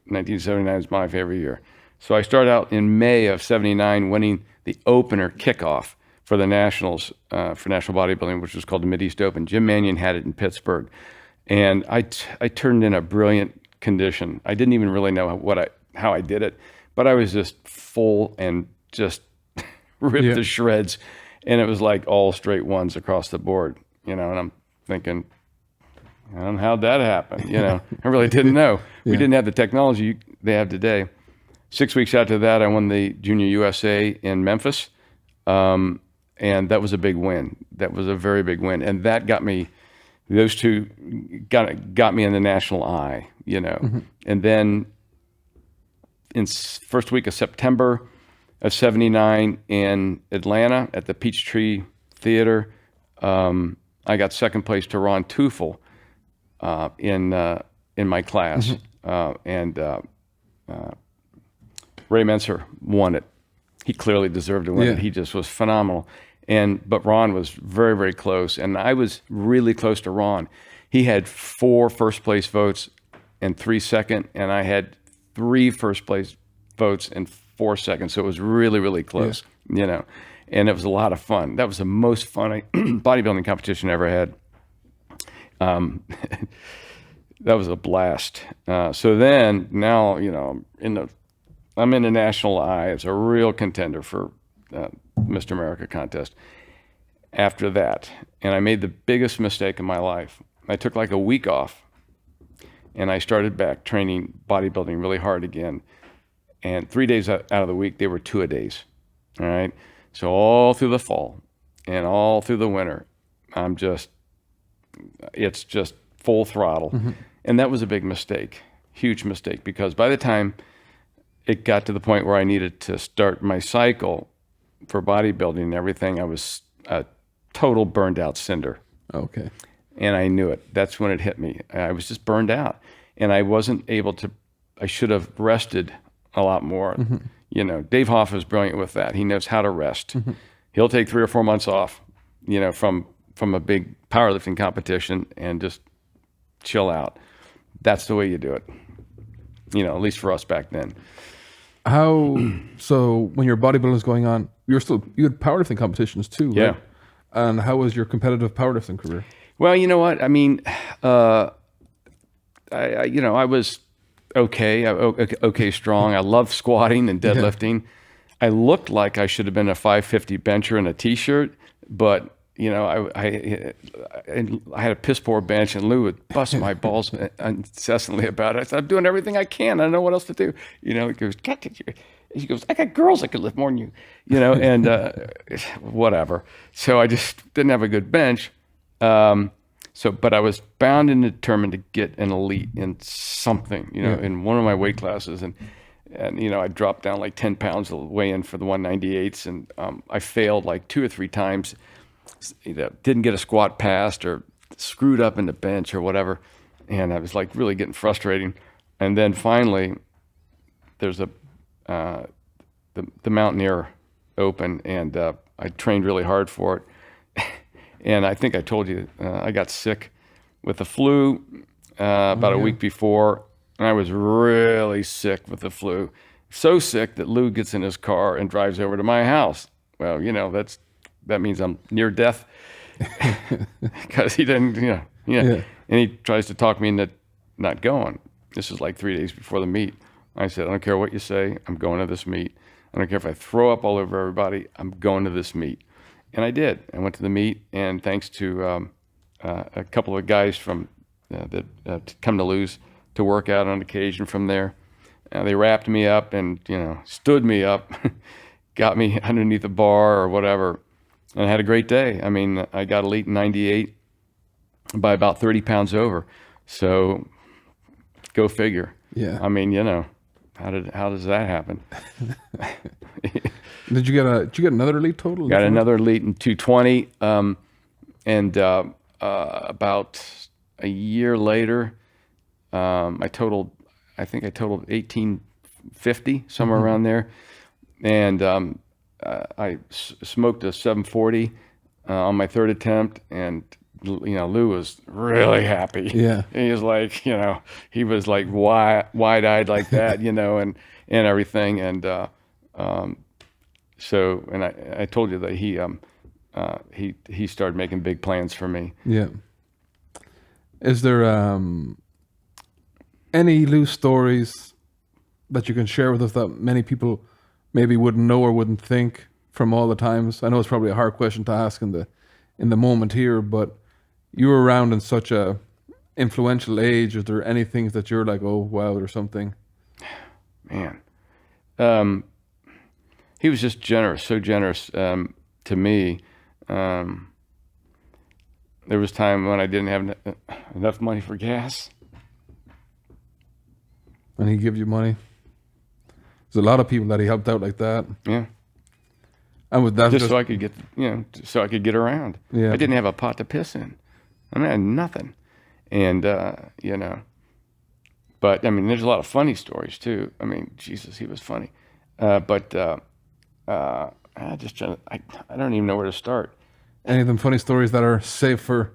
1979 is my favorite year. So I started out in May of 79 winning the opener kickoff for the Nationals, for National Bodybuilding, which was called the Mideast Open. Jim Mannion had it in Pittsburgh. And I turned in a brilliant condition. I didn't even really know how I did it, but I was just full and just ripped to shreds. And it was like all straight ones across the board, and I'm thinking, how'd that happen? I really didn't know. We didn't have the technology they have today. 6 weeks after that, I won the Junior USA in Memphis. And that was a big win. That was a very big win. And that got me, those two got me in the national eye, And then in first week of September of 79 in Atlanta at the Peachtree Theater, I got 2nd place to Ron Teufel in my class. And Ray Menser won it. He clearly deserved to win it. He just was phenomenal. But Ron was very, very close. And I was really close to Ron. He had 4 first place votes and 3 second, and I had 3 first place votes and 4 seconds. So it was really, really close, and it was a lot of fun. That was the most fun bodybuilding competition I ever had. That was a blast. So then now, I'm in the national eye as a real contender for Mr. America contest after that. And I made the biggest mistake of my life. I took like a week off, and I started back training bodybuilding really hard again. And 3 days out of the week, they were 2-a-days. All right. So all through the fall and all through the winter, it's just full throttle. And that was a big mistake, huge mistake, because by the time it got to the point where I needed to start my cycle for bodybuilding and everything, I was a total burned out cinder. Okay. And I knew it. That's when it hit me. I was just burned out, and I wasn't able to, I should have rested a lot more. You know, Dave Hoff is brilliant with that. He knows how to rest. He'll take 3 or 4 months off, you know, from a big powerlifting competition and just chill out. That's the way you do it. You know, at least for us back then. So when your bodybuilding was going on, you had powerlifting competitions too, right? Yeah. And how was your competitive powerlifting career? Well, you know what? I mean, I was okay strong. I loved squatting and deadlifting. I looked like I should have been a 550 bencher in a t-shirt, but you know, I had a piss poor bench, and Lou would bust my balls incessantly about it. I said, I'm doing everything I can. I don't know what else to do. You know, he goes, I got girls that could lift more than you, you know, and whatever. So I just didn't have a good bench. But I was bound and determined to get an elite in something, you know, in one of my weight classes. And you know, I dropped down like 10 pounds to weigh in for the 198s. And I failed like 2 or 3 times. You know, didn't get a squat passed or screwed up in the bench or whatever. And I was like really getting frustrating. And then finally there's the Mountaineer Open, and I trained really hard for it. And I think I told you, I got sick with the flu about a week before, and I was really sick with the flu. So sick that Lou gets in his car and drives over to my house. Well, you know, that means I'm near death because he didn't, and he tries to talk me into not going. This is like 3 days before the meet. I said, I don't care what you say, I'm going to this meet. I don't care if I throw up all over everybody, I'm going to this meet. And I did. I went to the meet, and thanks to a couple of guys from that come to Lou's to work out on occasion from there, they wrapped me up and, you know, stood me up, got me underneath the bar or whatever, and I had a great day. I mean, I got elite in 98 by about 30 pounds over. So go figure. Yeah. I mean, you know, how does that happen? Did you get another elite total? Got another elite in 220. And about a year later, I think I totaled 1850, somewhere around there. And I smoked a 740 on my 3rd attempt, and you know, Lou was really happy. Yeah. He was like, you know, he was like wide-eyed like that, you know, and everything. And so, and I told you that he started making big plans for me. Yeah. Is there any Lou stories that you can share with us that many people maybe wouldn't know or wouldn't think from all the times? I know it's probably a hard question to ask in the moment here, but you were around in such a influential age. Is there any things that you're like, oh wow, or something? Man, he was just generous, so generous to me. There was time when I didn't have enough money for gas, and he give you money. There's a lot of people that he helped out like that. Yeah. And with that, just so I could get, you know, so I could get around. Yeah. I didn't have a pot to piss in. I mean, I had nothing. And, you know, but I mean, there's a lot of funny stories too. I mean, Jesus, he was funny. I don't even know where to start. Any of them funny stories that are safe for,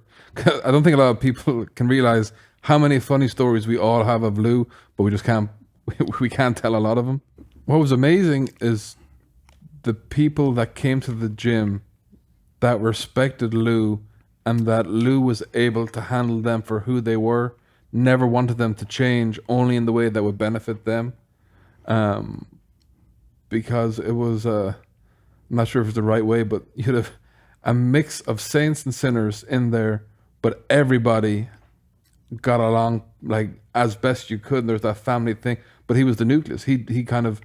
I don't think a lot of people can realize how many funny stories we all have of Lou, but we just can't, we can't tell a lot of them. What was amazing is the people that came to the gym that respected Lou and that Lou was able to handle them for who they were, never wanted them to change, only in the way that would benefit them. Because it was, I'm not sure if it's the right way, but you'd have a mix of saints and sinners in there, but everybody got along like as best you could. And there's that family thing, but he was the nucleus. He kind of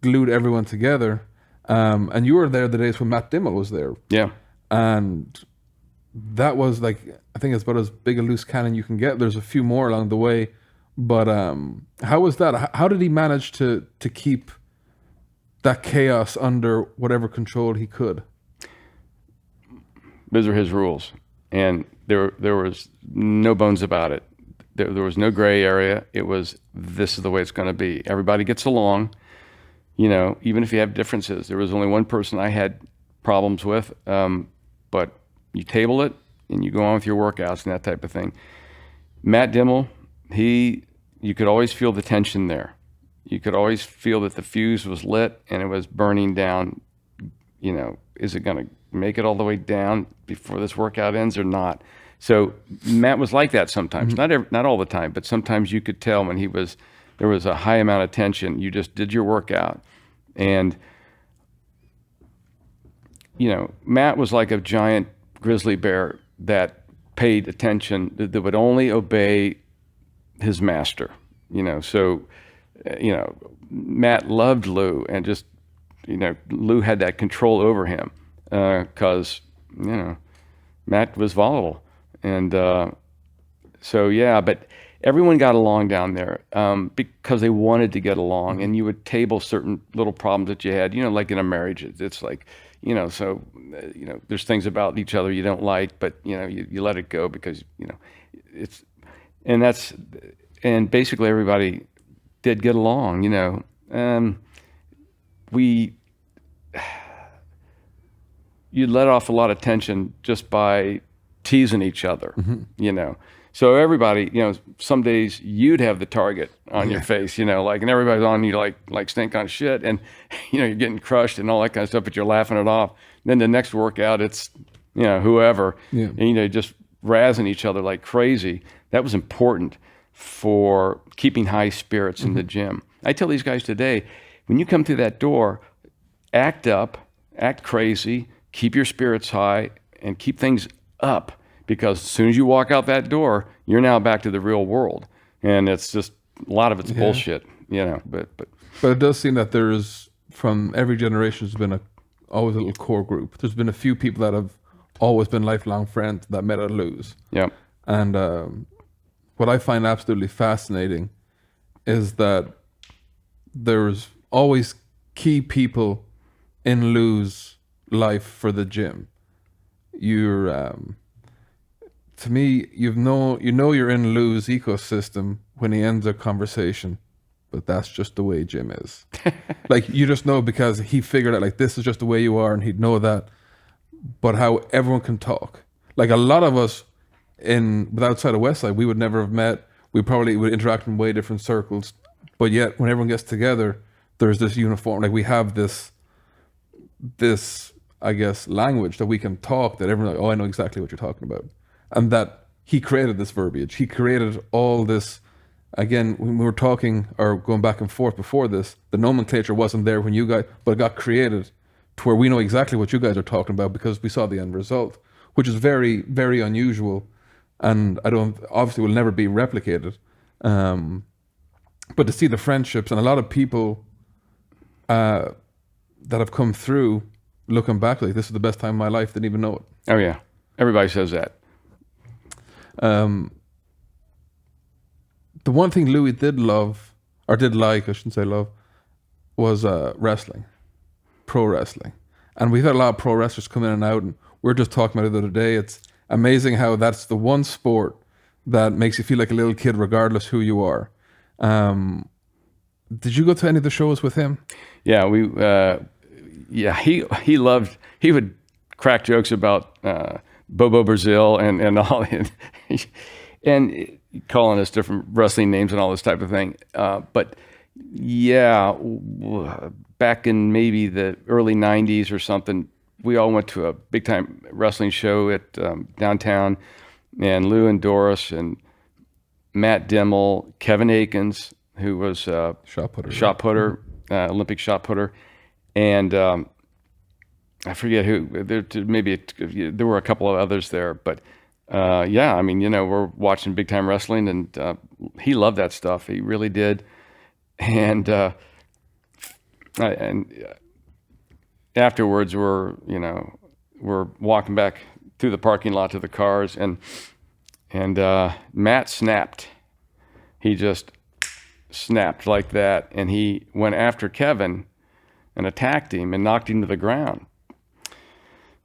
glued everyone together. And you were there the days when Matt Dimmel was there. Yeah. And that was like, I think it's about as big a loose cannon you can get. There's a few more along the way, but how was that? How did he manage to keep that chaos under whatever control he could? Those are his rules, and there was no bones about it. There was no gray area. It was, this is the way it's going to be. Everybody gets along. even if you have differences. There was only one person I had problems with, but you table it and you go on with your workouts and that type of thing. Matt Dimmel, you could always feel the tension there. You could always feel that the fuse was lit and it was burning down. Is it going to make it all the way down before this workout ends or not? So Matt was like that sometimes, not all the time, but sometimes you could tell when there was a high amount of tension. You just did your workout, and Matt was like a giant grizzly bear that paid attention, that would only obey his master. So Matt loved Lou, and just Lou had that control over him because Matt was volatile. And so, yeah, but everyone got along down there because they wanted to get along. And you would table certain little problems that you had, like in a marriage. It's like, there's things about each other you don't like, but, you let it go because, and basically everybody did get along, you'd let off a lot of tension just by teasing each other, So everybody, some days you'd have the target on your face, and everybody's on you like stink on shit, and you're getting crushed and all that kind of stuff, but you're laughing it off. Then the next workout, it's whoever, and just razzing each other like crazy. That was important for keeping high spirits in the gym. I tell these guys today, when you come through that door, act up, act crazy, keep your spirits high, and keep things up, because as soon as you walk out that door, you're now back to the real world, and it's just a lot of it's bullshit, But it does seem that there's, from every generation, there's been always a little core group. There's been a few people that have always been lifelong friends that met at Lou's. Yeah. And what I find absolutely fascinating is that there's always key people in Lou's life for the gym. You're to me, you know you're in Lou's ecosystem when he ends a conversation, but that's just the way Jim is. Like, you just know because he figured out, like, this is just the way you are, and he'd know that. But how everyone can talk. Like, a lot of us outside of Westside, we would never have met. We probably would interact in way different circles. But yet, when everyone gets together, there's this uniform. Like, we have this, I guess, language that we can talk, that everyone, I know exactly what you're talking about. And that he created this verbiage. He created all this. Again, when we were talking or going back and forth before this, the nomenclature wasn't there when you guys, but it got created to where we know exactly what you guys are talking about because we saw the end result, which is very, very unusual. And obviously will never be replicated. But to see the friendships and a lot of people that have come through, looking back, like, this is the best time of my life, didn't even know it. Oh yeah, everybody says that. The one thing Louie did love, or did like, I shouldn't say love, was wrestling, pro wrestling. And we've had a lot of pro wrestlers come in and out, and we were just talking about it the other day. It's amazing how that's the one sport that makes you feel like a little kid regardless who you are. Did you go to any of the shows with him? Yeah, he would crack jokes about Bobo Brazil and all, and calling us different wrestling names and all this type of thing. But yeah, back in maybe the early 90s or something, we all went to a big time wrestling show at downtown, and Lou and Doris and Matt Dimmel, Kevin Akins, who was shot putter, Olympic shot putter, and I forget who. There were a couple of others there, but yeah, I mean, we're watching big time wrestling, and he loved that stuff. He really did, and afterwards, we're walking back through the parking lot to the cars, and Matt snapped. He just snapped like that, and he went after Kevin and attacked him and knocked him to the ground.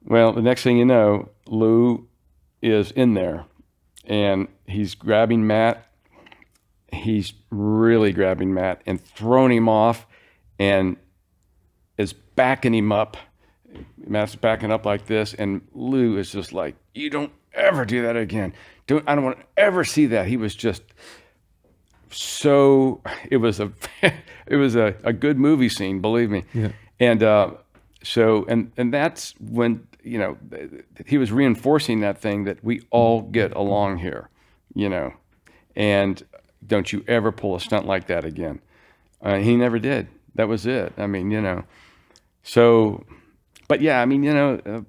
Well, the next thing you know, Lou is in there, and he's grabbing Matt. He's really grabbing Matt and throwing him off, and is backing him up. Matt's backing up like this, and Lou is just like, "You don't ever do that again. I don't want to ever see that." He was just so. It was a a good movie scene, believe me. Yeah. And and that's when, you know, he was reinforcing that thing that we all get along here, you know, and don't you ever pull a stunt like that again. He never did. That was it. I mean, you know, so, but yeah, I mean, you know,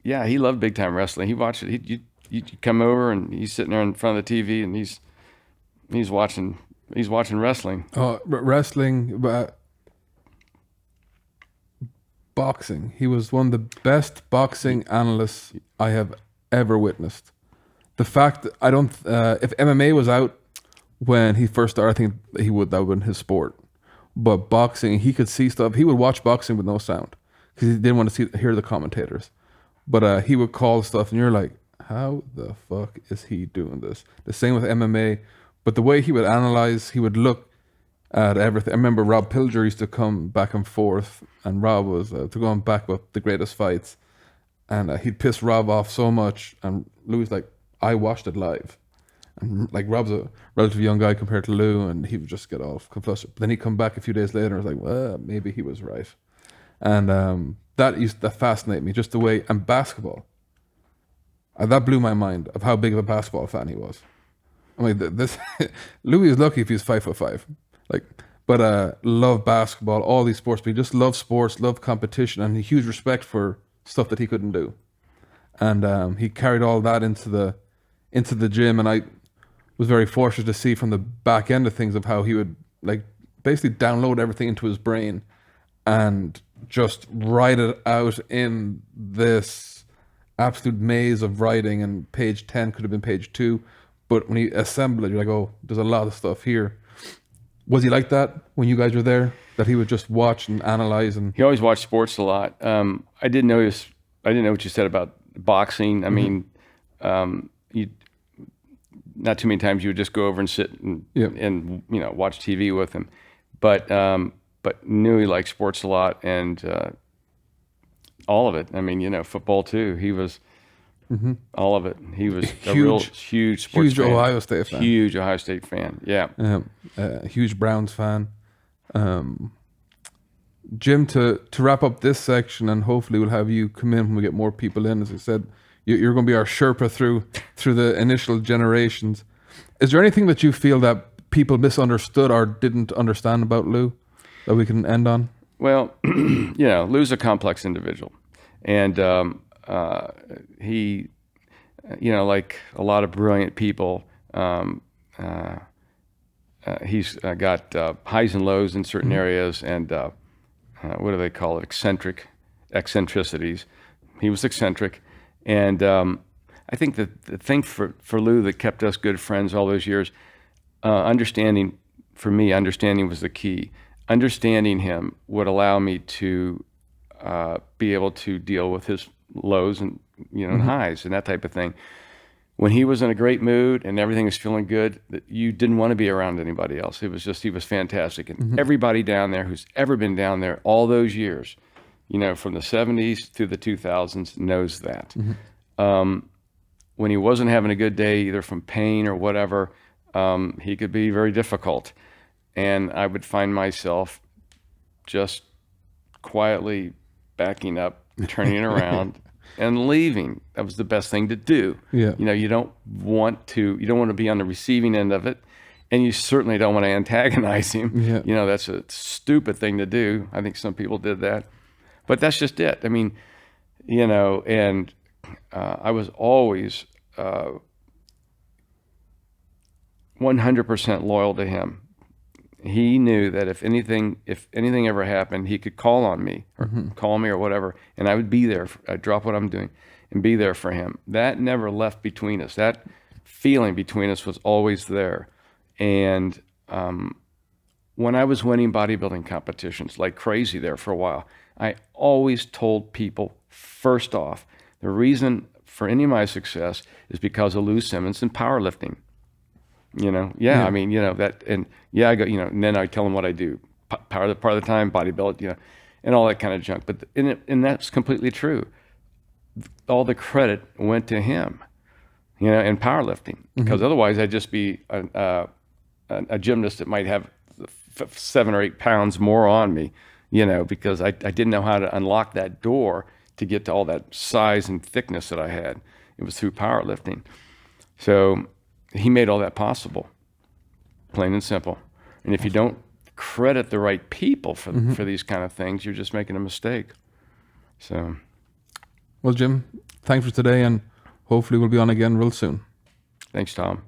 yeah, he loved big time wrestling. He watched it. You come over and he's sitting there in front of the TV and he's watching wrestling. Oh, wrestling, boxing. He was one of the best boxing analysts I have ever witnessed. The fact that I don't, if MMA was out when he first started, I think that would have been his sport. But boxing, he could see stuff. He would watch boxing with no sound because he didn't want to hear the commentators. But he would call stuff, and you're like, how the fuck is he doing this? The same with MMA. But the way he would analyze, he would look at everything. I remember Rob Pilger used to come back and forth, and Rob was to going back with the greatest fights. And he'd piss Rob off so much. And Louie's like, I watched it live. And like Rob's a relatively young guy compared to Lou, and he would just get all flustered. But then he'd come back a few days later and was like, well, maybe he was right. And that used to fascinate me, just the way, and basketball. That blew my mind of how big of a basketball fan he was. I'm like, this Louis is lucky if he's 5'5". Like, but love basketball, all these sports, but he just loved sports, loved competition, and a huge respect for stuff that he couldn't do. And he carried all that into the gym, and I was very fortunate to see from the back end of things of how he would like basically download everything into his brain and just write it out in this absolute maze of writing, and page 10 could have been page 2, but when he assembled it, you're like, oh, there's a lot of stuff here. Was he like that when you guys were there, that he would just watch and analyze? And he always watched sports a lot. I didn't know what you said about boxing. I mean, not too many times you would just go over and sit and you know, watch TV with him, but knew he liked sports a lot, and all of it. I mean, you know, football too. He was all of it. He was a real huge sports fan. Ohio State fan. Huge Ohio State fan. Yeah. Huge Browns fan. Jim, to wrap up this section, and hopefully we'll have you come in when we get more people in. As I said, you're going to be our Sherpa through the initial generations. Is there anything that you feel that people misunderstood or didn't understand about Lou that we can end on? Well, you know, Lou's a complex individual, and he, you know, like a lot of brilliant people, he's got highs and lows in certain areas, and what do they call it? Eccentricities. He was eccentric. And I think that the thing for Lou that kept us good friends all those years, understanding was the key. Understanding him would allow me to be able to deal with his lows and, you know, and highs and that type of thing. When he was in a great mood and everything was feeling good, you didn't want to be around anybody else. It was just, he was fantastic. And everybody down there who's ever been down there all those years, you know, from the 70s through the 2000s, knows that. When he wasn't having a good day, either from pain or whatever, he could be very difficult. And I would find myself just quietly backing up, turning around, and leaving. That was the best thing to do. Yeah. You know, you don't want to be on the receiving end of it, and you certainly don't want to antagonize him. Yeah. You know, that's a stupid thing to do. I think some people did that. But that's just it. I mean, you know, and I was always 100% loyal to him. He knew that if anything ever happened, he could call on me or call me or whatever, and I would be there. I'd drop what I'm doing and be there for him. That never left between us. That feeling between us was always there. And when I was winning bodybuilding competitions like crazy there for a while, I always told people, first off, the reason for any of my success is because of Lou Simmons and powerlifting. You know, I mean, you know, that, and I go, you know, and then I tell them what I do. Part of the time, bodybuilding, you know, and all that kind of junk. But and that's completely true. All the credit went to him, you know, in powerlifting, because otherwise I'd just be a gymnast that might have 7 or 8 pounds more on me, you know, because I didn't know how to unlock that door to get to all that size and thickness that I had. It was through powerlifting. So he made all that possible, plain and simple. And if you don't credit the right people for these kind of things, you're just making a mistake. So, well, Jim, thanks for today, and hopefully we'll be on again real soon. Thanks, Tom.